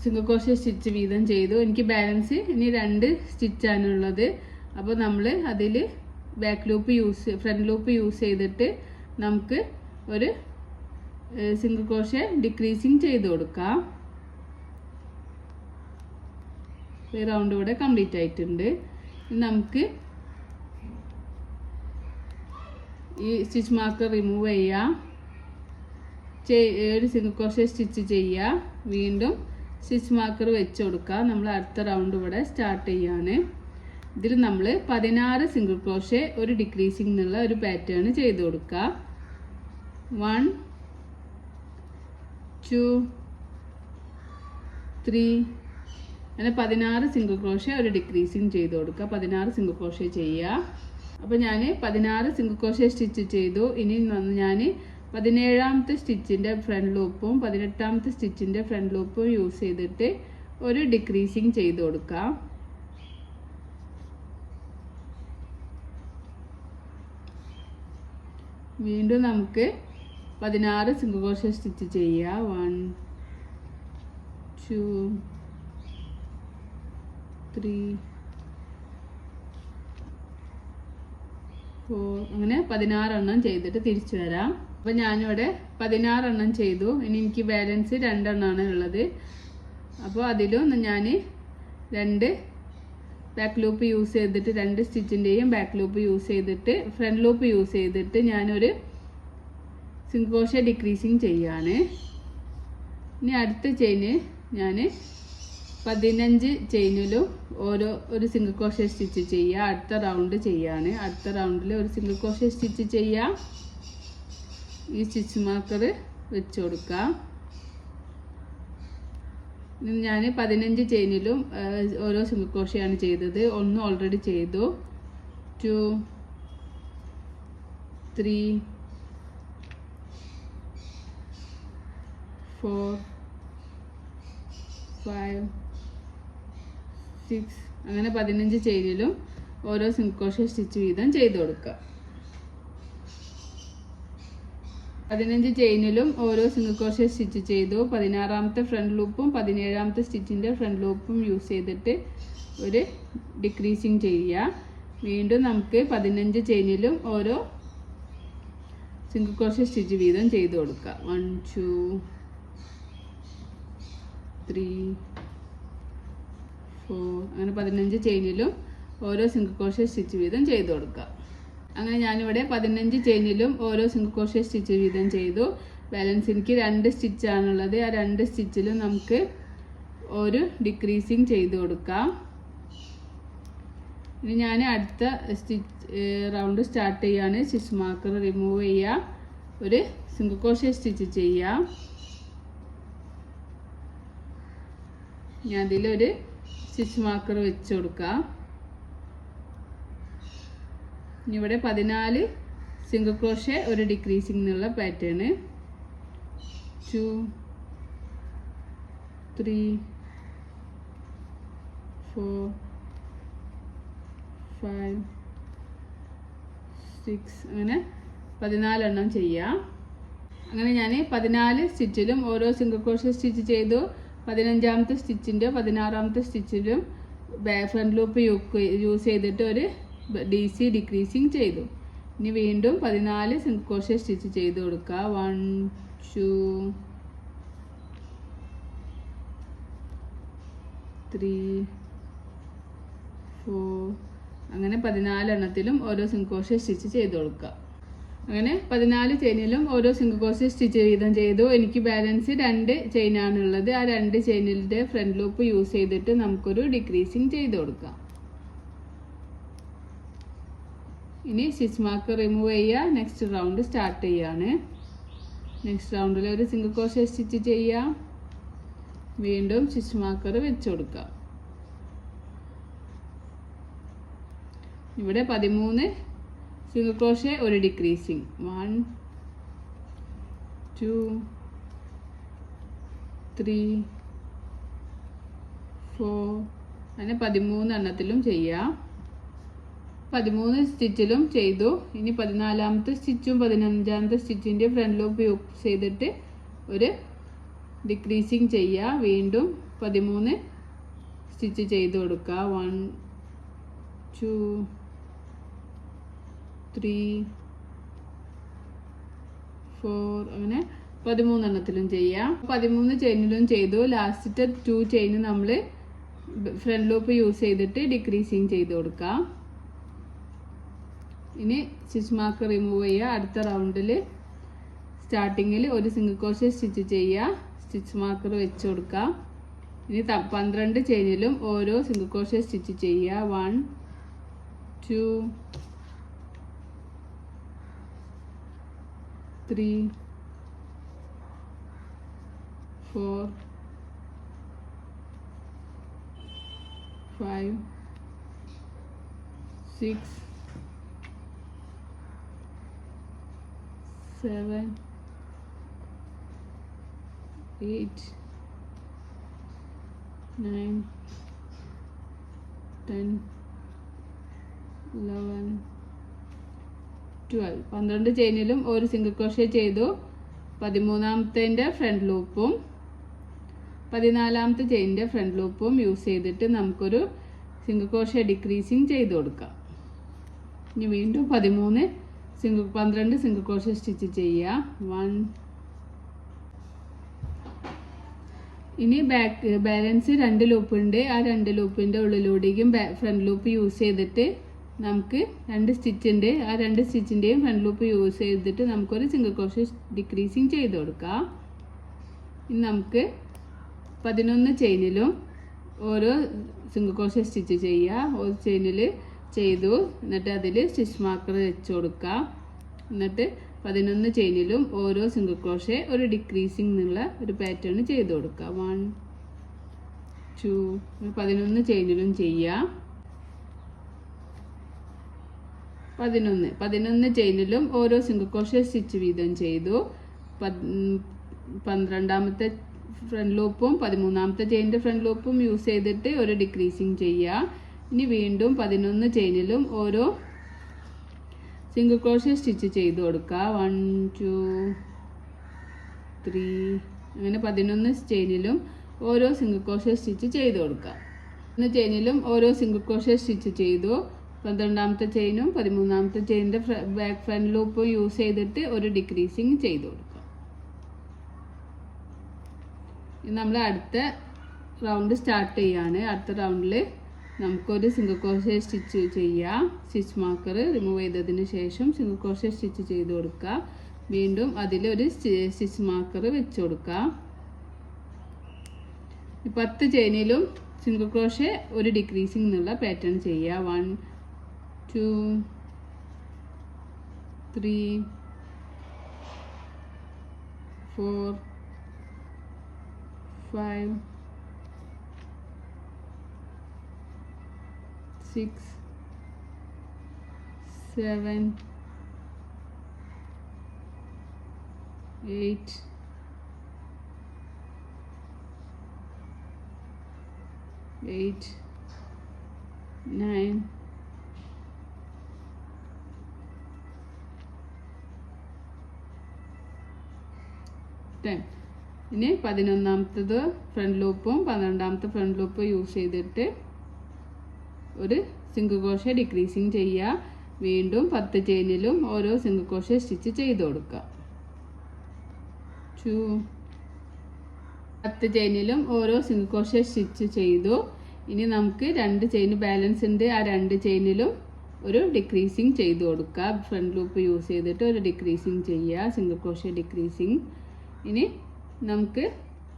Speaker 1: സിംഗിൾ ക്രോഷേ സ്റ്റിച്ച് വീതം ചെയ്തു. എനിക്ക് ബാലൻസ് ഇനി 2 സ്റ്റിച്ചാണുള്ളത്. അപ്പോൾ നമ്മൾ അതിൽ back loop front loop use ചെയ്തിട്ട് നമുക്ക് ഒരു സിംഗിൾ ക്രോഷേ ഡിക്രീസിങ് ചെയ്ത് കൊടുക്കാം. ഈ റൗണ്ട് ഇവിടെ കംപ്ലീറ്റ് ആയിട്ടുണ്ട്. നമുക്ക് ഈ സ്റ്റിച്ച് മാർക്കർ റിമൂവ് ചെയ്യാം. ഒരു സിംഗിൾ ക്രോഷേ സ്റ്റിച്ച് ചെയ്യുക. വീണ്ടും സ്റ്റിച്ച് മാർക്കർ വെച്ച് കൊടുക്കുക. നമ്മൾ അടുത്ത റൗണ്ട് ഇവിടെ സ്റ്റാർട്ട് ചെയ്യാണ്. ഇതിൽ നമ്മൾ 16 സിംഗിൾ ക്രോഷേ ഒരു ഡിക്രീസിങ് എന്നുള്ള ഒരു പാറ്റേൺ ചെയ്ത് കൊടുക്കുക. 1, 2, 3 അങ്ങനെ 16 സിംഗിൾ ക്രോഷേ ഒരു ഡിക്രീസിങ് ചെയ്ത് കൊടുക്കുക. 16 സിംഗിൾ ക്രോഷേ ചെയ്യുക. അപ്പോൾ ഞാൻ 16 സിംഗിൾ ക്രോഷേ സ്റ്റിച്ച് ചെയ്തു. ഇനി ഞാൻ 17ാമത്തെ സ്റ്റിച്ചിൻ്റെ ഫ്രണ്ട് ലൂപ്പും 18ാമത്തെ സ്റ്റിച്ചിൻ്റെ ഫ്രണ്ട് ലൂപ്പും യൂസ് ചെയ്തിട്ട് ഒരു ഡിക്രീസിങ് ചെയ്ത് കൊടുക്കാം. വീണ്ടും നമുക്ക് 16 സിംഗിൾ ക്രോഷേ സ്റ്റിച്ച് ചെയ്യുക. 1, 2, 3, 4 അങ്ങനെ 16 എണ്ണം ചെയ്തിട്ട് തിരിച്ചു വരാം. അപ്പോൾ ഞാനിവിടെ 16 എണ്ണം ചെയ്തു. ഇനി എനിക്ക് ബാലൻസ് 2 എണ്ണമാണ് ഉള്ളത്. അപ്പോൾ അതിലും ഞാൻ 2 ബാക്ക് ലൂപ്പ് യൂസ് ചെയ്തിട്ട് 2 സ്റ്റിച്ചിൻ്റെയും ബാക്ക് ലൂപ്പ് യൂസ് ചെയ്തിട്ട് ഫ്രണ്ട് ലൂപ്പ് യൂസ് ചെയ്തിട്ട് ഞാനൊരു സിംഗിൾ ക്രോഷേ ഡിക്രീസിങ് ചെയ്യാണ്. ഇനി അടുത്ത ചെയിന് ഞാൻ 15 ചെയിനിലും ഒരു സിംഗിൾ ക്രോഷേ സ്റ്റിച്ച് ചെയ്യുക. അടുത്ത റൗണ്ട് ചെയ്യാണ്. അടുത്ത റൗണ്ടിൽ ഒരു സിംഗിൾ ക്രോഷേ സ്റ്റിച്ച് ചെയ്യുക. ഈ സ്റ്റിച്ച് മാർക്കർ വെച്ച് കൊടുക്കുക. ഞാൻ 15 ചെയിനിലും ഓരോ സിംഗിൾ ക്രോഷേ ആണ് ചെയ്തത്. 1 ഓൾറെഡി ചെയ്തു. 2, 3, 4, 5, 6 അങ്ങനെ 15 ചെയിനിലും ഓരോ സിംഗിൾ ക്രോഷേ സ്റ്റിച്ച് വീതം ചെയ്ത് കൊടുക്കുക. 15 ചെയിനിലും ഓരോ സിംഗിൾ ക്രോഷേ സ്റ്റിച്ച് ചെയ്തു. 16ാമത്തെ ഫ്രണ്ട് ലൂപ്പും 17ാമത്തെ സ്റ്റിച്ചിൻ്റെ ഫ്രണ്ട് ലൂപ്പും യൂസ് ചെയ്തിട്ട് ഒരു ഡിക്രീസിങ് ചെയ്യുക. വീണ്ടും നമുക്ക് 15 ചെയിനിലും ഓരോ സിംഗിൾ ക്രോഷേ സ്റ്റിച്ച് വീതം ചെയ്ത് കൊടുക്കുക. 1, 2, 3, 4 അങ്ങനെ 15 ചെയിനിലും ഓരോ സിംഗിൾ ക്രോഷേ സ്റ്റിച്ച് വീതം ചെയ്ത് കൊടുക്കുക. അങ്ങനെ ഞാനിവിടെ 15 ചെയിനിലും ഓരോ സിംഗിൾ ക്രോഷേ സ്റ്റിച്ച് വീതം ചെയ്തു. ബാലൻസ് എനിക്ക് 2 സ്റ്റിച്ചാണുള്ളത്. ആ 2 സ്റ്റിച്ചിലും നമുക്ക് ഒരു ഡിക്രീസിങ് ചെയ്ത് കൊടുക്കാം. ഇനി ഞാൻ അടുത്ത റൗണ്ട് സ്റ്റാർട്ട് ചെയ്യാണ്. സ്റ്റിച്ച് മാർക്കർ റിമൂവ് ചെയ്യുക. ഒരു സിംഗിൾ ക്രോഷേ സ്റ്റിച്ച് ചെയ്യാം. ഞാൻ അതിലൊരു സ്റ്റിച്ച് മാർക്കർ വെച്ച് കൊടുക്കാം. ഇവിടെ 14 സിംഗിൾ ക്രോഷേ ഒരു ഡിക്രീസിങ് എന്നുള്ള പാറ്റേൺ. 2, 3, 4, 5, 6 അങ്ങനെ 14 എണ്ണം ചെയ്യാം. അങ്ങനെ ഞാൻ 14 സ്റ്റിച്ചിലും ഓരോ സിംഗിൾ ക്രോഷേ സ്റ്റിച്ച് ചെയ്തു. 15ാമത്തെ സ്റ്റിച്ചിൻ്റെ 16ാമത്തെ സ്റ്റിച്ചിലും ഫ്രണ്ട് ലൂപ്പ് യൂസ് ചെയ്തിട്ട് ഒരു DC ഡിക്രീസിങ് ചെയ്തു. ഇനി വീണ്ടും 14 സിംഗിൾ ക്രോഷേ സ്റ്റിച്ച് ചെയ്ത് കൊടുക്കുക. 1, 2, 3, 4, അങ്ങനെ 14 എണ്ണത്തിലും ഓരോ സിംഗിൾ ക്രോഷേ സ്റ്റിച്ച് ചെയ്ത് കൊടുക്കുക. അങ്ങനെ 14 ചെയിനിലും ഓരോ സിംഗിൾ ക്രോഷേ സ്റ്റിച്ച് വീതം ചെയ്തു. എനിക്ക് ബാലൻസ് 2 ചെയിനാണുള്ളത്. ആ 2 ചെയിനിൻ്റെ ഫ്രണ്ട് ലൂപ്പ് യൂസ് ചെയ്തിട്ട് നമുക്കൊരു ഡിക്രീസിങ് ചെയ്ത് കൊടുക്കാം. ഇനി സ്റ്റിച്ച് മാർക്ക് റിമൂവ് ചെയ്യുക. നെക്സ്റ്റ് റൗണ്ട് സ്റ്റാർട്ട് ചെയ്യാണ്. നെക്സ്റ്റ് റൗണ്ടിൽ ഒരു സിംഗിൾ ക്രോഷേ സ്റ്റിച്ച് ചെയ്യുക. വീണ്ടും സ്റ്റിച്ച് മാർക്കർ വെച്ച് കൊടുക്കുക. ഇവിടെ 13 സിംഗിൾ ക്രോഷേ ഒരു ഡിക്രീസിങ് 1 2 3 4 അങ്ങനെ 13 എണ്ണത്തിലും ചെയ്യാം. 13 സ്റ്റിച്ചിലും ചെയ്തു. ഇനി 14ാമത്തെ സ്റ്റിച്ചും 15ാമത്തെ സ്റ്റിച്ചിൻ്റെ ഫ്രണ്ട് ലൂപ്പ് യൂസ് ചെയ്തിട്ട് ഒരു ഡിക്രീസിങ് ചെയ്യുക. വീണ്ടും 13 സ്റ്റിച്ച് ചെയ്ത് കൊടുക്കുക. 1 2 3 4 അങ്ങനെ 13 എണ്ണത്തിലും ചെയ്യാം. 13 ചെയിനിലും ചെയ്തു. ലാസ്റ്റത്തെ 2 ചെയിൻ നമ്മൾ ഫ്രണ്ട് ലൂപ്പ് യൂസ് ചെയ്തിട്ട് ഡിക്രീസിങ് ചെയ്ത് കൊടുക്കാം. ഇനി സ്റ്റിച്ച് മാർക്ക് റിമൂവ് ചെയ്യുക. അടുത്ത റൗണ്ടിൽ സ്റ്റാർട്ടിങ്ങിൽ ഒരു സിംഗിൾ ക്രോഷേ സ്റ്റിച്ച് ചെയ്യുക. സ്റ്റിച്ച് മാർക്കർ വെച്ച് കൊടുക്കാം. ഇനി 12 ചെയിനിലും ഓരോ സിംഗിൾ ക്രോഷേ സ്റ്റിച്ച് ചെയ്യുക. 1 2 3 4 5 6 7 8 9 10 11 12 12 ചെയിനിലും ഒരു സിംഗിൾ ക്രോഷേ ചെയ്തു. 13ാമത്തെ ഫ്രണ്ട് ലൂപ്പും 14ാമത്തെ ചെയിനിൻ്റെ ഫ്രണ്ട് ലൂപ്പും യൂസ് ചെയ്തിട്ട് നമുക്കൊരു സിംഗിൾ ക്രോഷേ ഡിക്രീസിങ് ചെയ്ത് കൊടുക്കാം. ഇനി വീണ്ടും 12 സിംഗിൾ ക്രോഷേ സ്റ്റിച്ച് ചെയ്യുക. 1 ഇനി ബാലൻസ് 2 ലൂപ്പ് ഉണ്ട്. ആ 2 ലൂപ്പിൻ്റെ ഉള്ളിലൂടെയും ഫ്രണ്ട് ലൂപ്പ് യൂസ് ചെയ്തിട്ട് നമുക്ക് 2 സ്റ്റിച്ചിൻ്റെ ആ 2 സ്റ്റിച്ചിൻ്റെയും ഫ്രണ്ട് ലൂപ്പ് യൂസ് ചെയ്തിട്ട് നമുക്കൊരു സിംഗിൾ ക്രോഷേ ഡിക്രീസിങ് ചെയ്ത് കൊടുക്കാം. ഇനി നമുക്ക് 11 ചെയിനിലും ഓരോ സിംഗിൾ ക്രോഷേ സ്റ്റിച്ച് ചെയ്യുക. ഒരു ചെയിനിൽ ചെയ്തു. എന്നിട്ട് അതിൽ സ്റ്റിച്ച് മാർക്കർ വെച്ച് കൊടുക്കുക. എന്നിട്ട് 11 ചെയിനിലും ഓരോ സിംഗിൾ ക്രോഷേ ഒരു ഡിക്രീസിങ് എന്നുള്ള ഒരു പാറ്റേൺ ചെയ്ത് കൊടുക്കുക. 1 2 11 ചെയിനിലും ചെയ്യുക. 11 ചെയിനിലും ഓരോ സിംഗിൾ ക്രോഷേ സ്റ്റിച്ച് വീതം ചെയ്തു. 12ാമത്തെ ഫ്രണ്ട് ലൂപ്പും 13ാമത്തെ ചെയിനിൻ്റെ ഫ്രണ്ട് ലൂപ്പും യൂസ് ചെയ്തിട്ട് ഒരു ഡിക്രീസിങ് ചെയ്യുക. ഇനി വീണ്ടും 11 ചെയിനിലും ഓരോ സിംഗിൾ ക്രോഷേ സ്റ്റിച്ച് ചെയ്ത് കൊടുക്കുക. 1 2 3 അങ്ങനെ 11 ചെയിനിലും ഓരോ സിംഗിൾ ക്രോഷേ സ്റ്റിച്ച് ചെയ്ത് കൊടുക്കുക. 1 ചെയിനിലും ഓരോ സിംഗിൾ ക്രോഷേ സ്റ്റിച്ച് ചെയ്തു. 12ാമത്തെ ചെയിനും 13ാമത്തെ ചെയിനിൻ്റെ ബാക്ക് ഫ്രണ്ട് ലൂപ്പും യൂസ് ചെയ്തിട്ട് ഒരു ഡിക്രീസിങ് ചെയ്ത് കൊടുക്കുക. നമ്മൾ അടുത്ത റൗണ്ട് സ്റ്റാർട്ട് ചെയ്യാണ്. അടുത്ത റൗണ്ടിൽ നമുക്കൊരു സിംഗിൾ ക്രോഷേ സ്റ്റിച്ച് ചെയ്യാം. സ്റ്റിച്ച് മാർക്കർ റിമൂവ് ചെയ്തതിന് ശേഷം സിംഗിൾ ക്രോഷേ സ്റ്റിച്ച് ചെയ്ത് കൊടുക്കുക. വീണ്ടും അതിലൊരു സ്റ്റിച്ച് മാർക്കർ വെച്ച് കൊടുക്കുക. 10 ചെയിനിലും സിംഗിൾ ക്രോഷേ ഒരു ഡിക്രീസിങ് എന്നുള്ള പാറ്റേൺ ചെയ്യുക. 1 2 3 4 5 6 7 8 9 10 ഇനി 11ാമത്തത് ഫ്രണ്ട് ലൂപ്പും 12ാമത്തെ ഫ്രണ്ട് ലൂപ്പും യൂസ് ചെയ്തിട്ട് ഒരു സിംഗിൾ ക്രോഷേ ഡിക്രീസിങ് ചെയ്യുക. വീണ്ടും 10 ചെയിനിലും ഓരോ സിംഗിൾ ക്രോഷേ സ്റ്റിച്ച് ചെയ്ത് കൊടുക്കുക. 2 10 ചെയിനിലും ഓരോ സിംഗിൾ ക്രോഷേ സ്റ്റിച്ച് ചെയ്തു. ഇനി നമുക്ക് 2 ചെയിൻ ബാലൻസ് ഉണ്ട്. ആ 2 ചെയിനിലും ഒരു ഡിക്രീസിങ് ചെയ്ത് കൊടുക്കുക. ഫ്രണ്ട് ലൂപ്പ് യൂസ് ചെയ്തിട്ട് ഒരു ഡിക്രീസിങ് ചെയ്യുക, സിംഗിൾ ക്രോഷ്യ ഡിക്രീസിങ്. ഇനി നമുക്ക്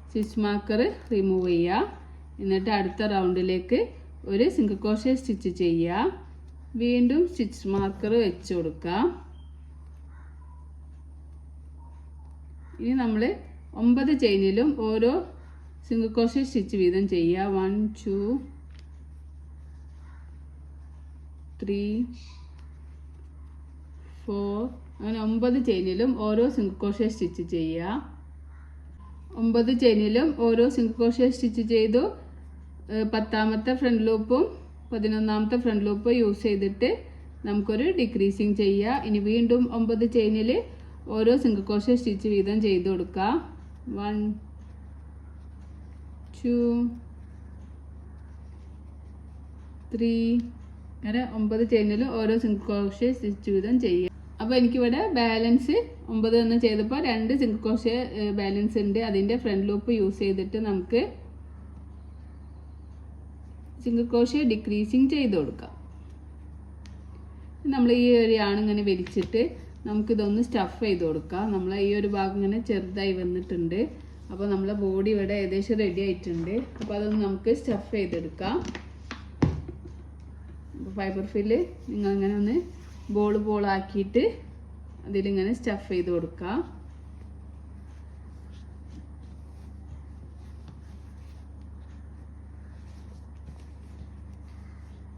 Speaker 1: സ്റ്റിച്ച് മാർക്കർ റിമൂവ് ചെയ്യുക. എന്നിട്ട് അടുത്ത റൗണ്ടിലേക്ക് ഒരു സിംഗിൾ ക്രോഷ്യ സ്റ്റിച്ച് ചെയ്യുക. വീണ്ടും സ്റ്റിച്ച് മാർക്കർ വെച്ച് കൊടുക്കുക. ഇനി നമ്മൾ 9 ചെയിനിലും ഓരോ സിംഗിൾ ക്രോഷ്യ സ്റ്റിച്ച് വീതം ചെയ്യുക. 1 2 3 4 അങ്ങനെ 9 ചെയിനിലും ഓരോ സിംഗിൾ ക്രോഷ്യ സ്റ്റിച്ച് ചെയ്യുക. 9 ചെയിനിലും ഓരോ സിംഗിൾ ക്രോഷ്യ സ്റ്റിച്ച് ചെയ്തു. 10ാമത്തെ ഫ്രണ്ട് ലൂപ്പും 11ാമത്തെ ഫ്രണ്ട് ലൂപ്പും യൂസ് ചെയ്തിട്ട് നമുക്കൊരു ഡിക്രീസിങ് ചെയ്യുക. ഇനി വീണ്ടും 9 ചെയിനിൽ ഓരോ സിംഗിൾ ക്രോഷ്യ സ്റ്റിച്ച് വീതം ചെയ്ത് കൊടുക്കുക. 1 2 3 അങ്ങനെ 9 ചെയിനിലും ഓരോ സിംഗിൾ ക്രോഷ്യ സ്റ്റിച്ച് വീതം ചെയ്യുക. അപ്പോൾ എനിക്കിവിടെ ബാലൻസ് 9 എന്ന് ചെയ്തപ്പോൾ 2 സിംഗിൾ ക്രോഷ്യ ബാലൻസ് ഉണ്ട്. അതിൻ്റെ ഫ്രണ്ട് ലൂപ്പ് യൂസ് ചെയ്തിട്ട് നമുക്ക് സിംഗിൾ ക്രോഷ്യ ഡിക്രീസിങ് ചെയ്ത് കൊടുക്കാം. നമ്മൾ ഈ ഒരു ഇങ്ങനെ വലിച്ചിട്ട് നമുക്കിതൊന്ന് സ്റ്റഫ് ചെയ്ത് കൊടുക്കാം. നമ്മൾ ഈ ഒരു ഭാഗം ഇങ്ങനെ ചെറുതായി വന്നിട്ടുണ്ട്. അപ്പോൾ നമ്മളെ ബോഡി ഇവിടെ ഏകദേശം റെഡി ആയിട്ടുണ്ട്. അപ്പോൾ അതൊന്ന് നമുക്ക് സ്റ്റഫ് ചെയ്തെടുക്കാം. അപ്പോൾ ഫൈബർ ഫില്ല് നിങ്ങളിങ്ങനെ ഒന്ന് ബോളാക്കിയിട്ട് അതിലിങ്ങനെ സ്റ്റഫ് ചെയ്ത് കൊടുക്കുക.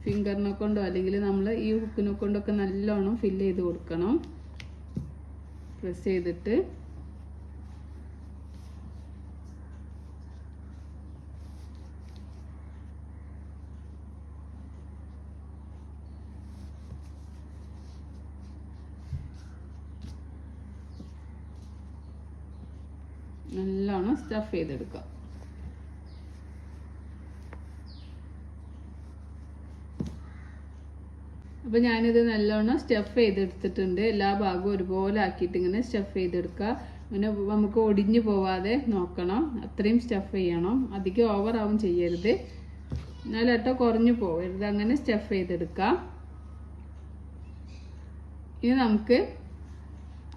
Speaker 1: ഫിംഗറിനെ കൊണ്ടോ അല്ലെങ്കിൽ നമ്മൾ ഈ ഹുക്കിനെ കൊണ്ടൊക്കെ നല്ലോണം ഫില്ല് ചെയ്ത് കൊടുക്കണം. പ്രസ് ചെയ്തിട്ട് നല്ലോണം സ്റ്റഫ് ചെയ്തെടുക്കാം. അപ്പോൾ ഞാനിത് നല്ലോണം സ്റ്റഫ് ചെയ്തെടുത്തിട്ടുണ്ട്. എല്ലാ ഭാഗവും ഒരുപോലെ ആക്കിയിട്ട് ഇങ്ങനെ സ്റ്റഫ് ചെയ്തെടുക്കുക. പിന്നെ നമുക്ക് ഒടിഞ്ഞു പോവാതെ നോക്കണം. അത്രയും സ്റ്റഫ് ചെയ്യണം. അധികം ഓവറാവും ചെയ്യരുത്, എന്നാലും കുറഞ്ഞു പോകരുത്. അങ്ങനെ സ്റ്റഫ് ചെയ്തെടുക്കാം. ഇനി നമുക്ക്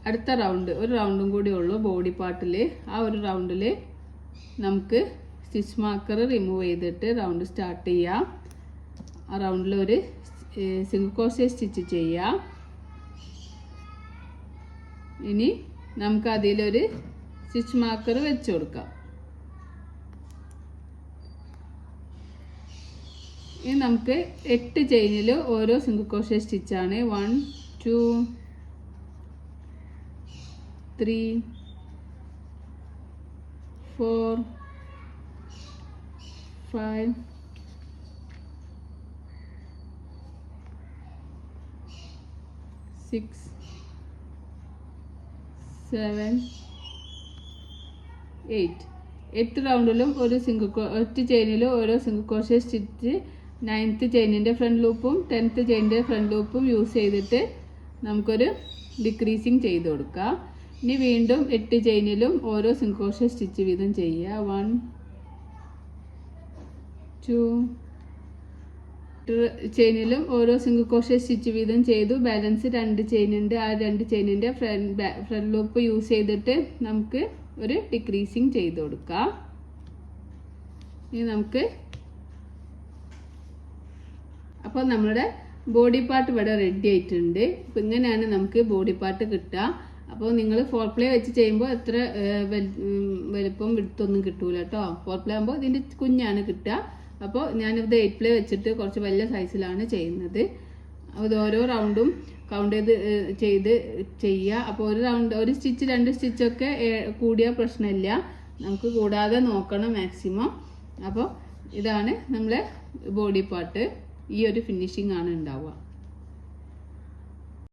Speaker 1: അടുത്ത റൗണ്ട്, ഒരു റൗണ്ടും കൂടി ഉള്ളൂ ബോഡി പാർട്ടിൽ. ആ ഒരു റൗണ്ടിൽ നമുക്ക് സ്റ്റിച്ച് മാർക്കർ റിമൂവ് ചെയ്തിട്ട് റൗണ്ട് സ്റ്റാർട്ട് ചെയ്യാം. ആ റൗണ്ടിൽ ഒരു സിംഗിൾ ക്രോഷ്യ സ്റ്റിച്ച് ചെയ്യാം. ഇനി നമുക്ക് അതിലൊരു സ്റ്റിച്ച് മാർക്കർ വെച്ച് കൊടുക്കാം. ഇനി നമുക്ക് 8 ചെയിനിൽ ഓരോ സിംഗിൾ ക്രോഷ്യ സ്റ്റിച്ചാണ്. 1 2 3 4 5 6 7 8 റൗണ്ടിലും ഒരു ഒറ്റ ചെയിനിലും ഓരോ സിംഗിൾ ക്രോഷ്യ സ്റ്റിച്ച് 9th ചെയിനിൻ്റെ ഫ്രണ്ട് ലൂപ്പും 10th ചെയിനിൻ്റെ ഫ്രണ്ട് ലൂപ്പും യൂസ് ചെയ്തിട്ട് നമുക്കൊരു ഡിക്രീസിങ് ചെയ്ത് കൊടുക്കാം. ഇനി വീണ്ടും 8 ചെയിനിലും ഓരോ സിംഗിൾ ക്രോഷ്യ സ്റ്റിച്ച് വീതം ചെയ്യുക. 1 2 ചെയിനിലും ഓരോ സിംഗിൾ ക്രോഷ്യ സ്റ്റിച്ച് വീതം ചെയ്തു. ബാലൻസ് 2 ചെയിനുണ്ട്. ആ 2 ചെയിനിൻ്റെ ഫ്രണ്ട് ലൂപ്പ് യൂസ് ചെയ്തിട്ട് നമുക്ക് ഒരു ഡിക്രീസിങ് ചെയ്ത് കൊടുക്കാം. ഇനി നമുക്ക് അപ്പോൾ നമ്മുടെ ബോഡി പാർട്ട് ഇവിടെ റെഡി ആയിട്ടുണ്ട്. അപ്പോൾ ഇങ്ങനെയാണ് നമുക്ക് ബോഡി പാർട്ട് കിട്ടുക. അപ്പോൾ നിങ്ങൾ 4 പ്ലേ വെച്ച് ചെയ്യുമ്പോൾ എത്ര വലുപ്പം വിടുത്തൊന്നും കിട്ടൂല കേട്ടോ. 4 പ്ലേ ആകുമ്പോൾ ഇതിൻ്റെ കുഞ്ഞാണ് കിട്ടുക. അപ്പോൾ ഞാനിത് 8 പ്ലേ വെച്ചിട്ട് കുറച്ച് വലിയ സൈസിലാണ് ചെയ്യുന്നത്. അത് ഓരോ റൗണ്ടും കൗണ്ട് ചെയ്ത് ചെയ്യുക. അപ്പോൾ ഒരു സ്റ്റിച്ച് 2 സ്റ്റിച്ചൊക്കെ കൂടിയ പ്രശ്നമില്ല, നമുക്ക് കൂടാതെ നോക്കണം മാക്സിമം. അപ്പോൾ ഇതാണ് നമ്മളെ ബോഡി പാർട്ട്. ഈ ഒരു ഫിനിഷിംഗ് ആണ് ഉണ്ടാവുക.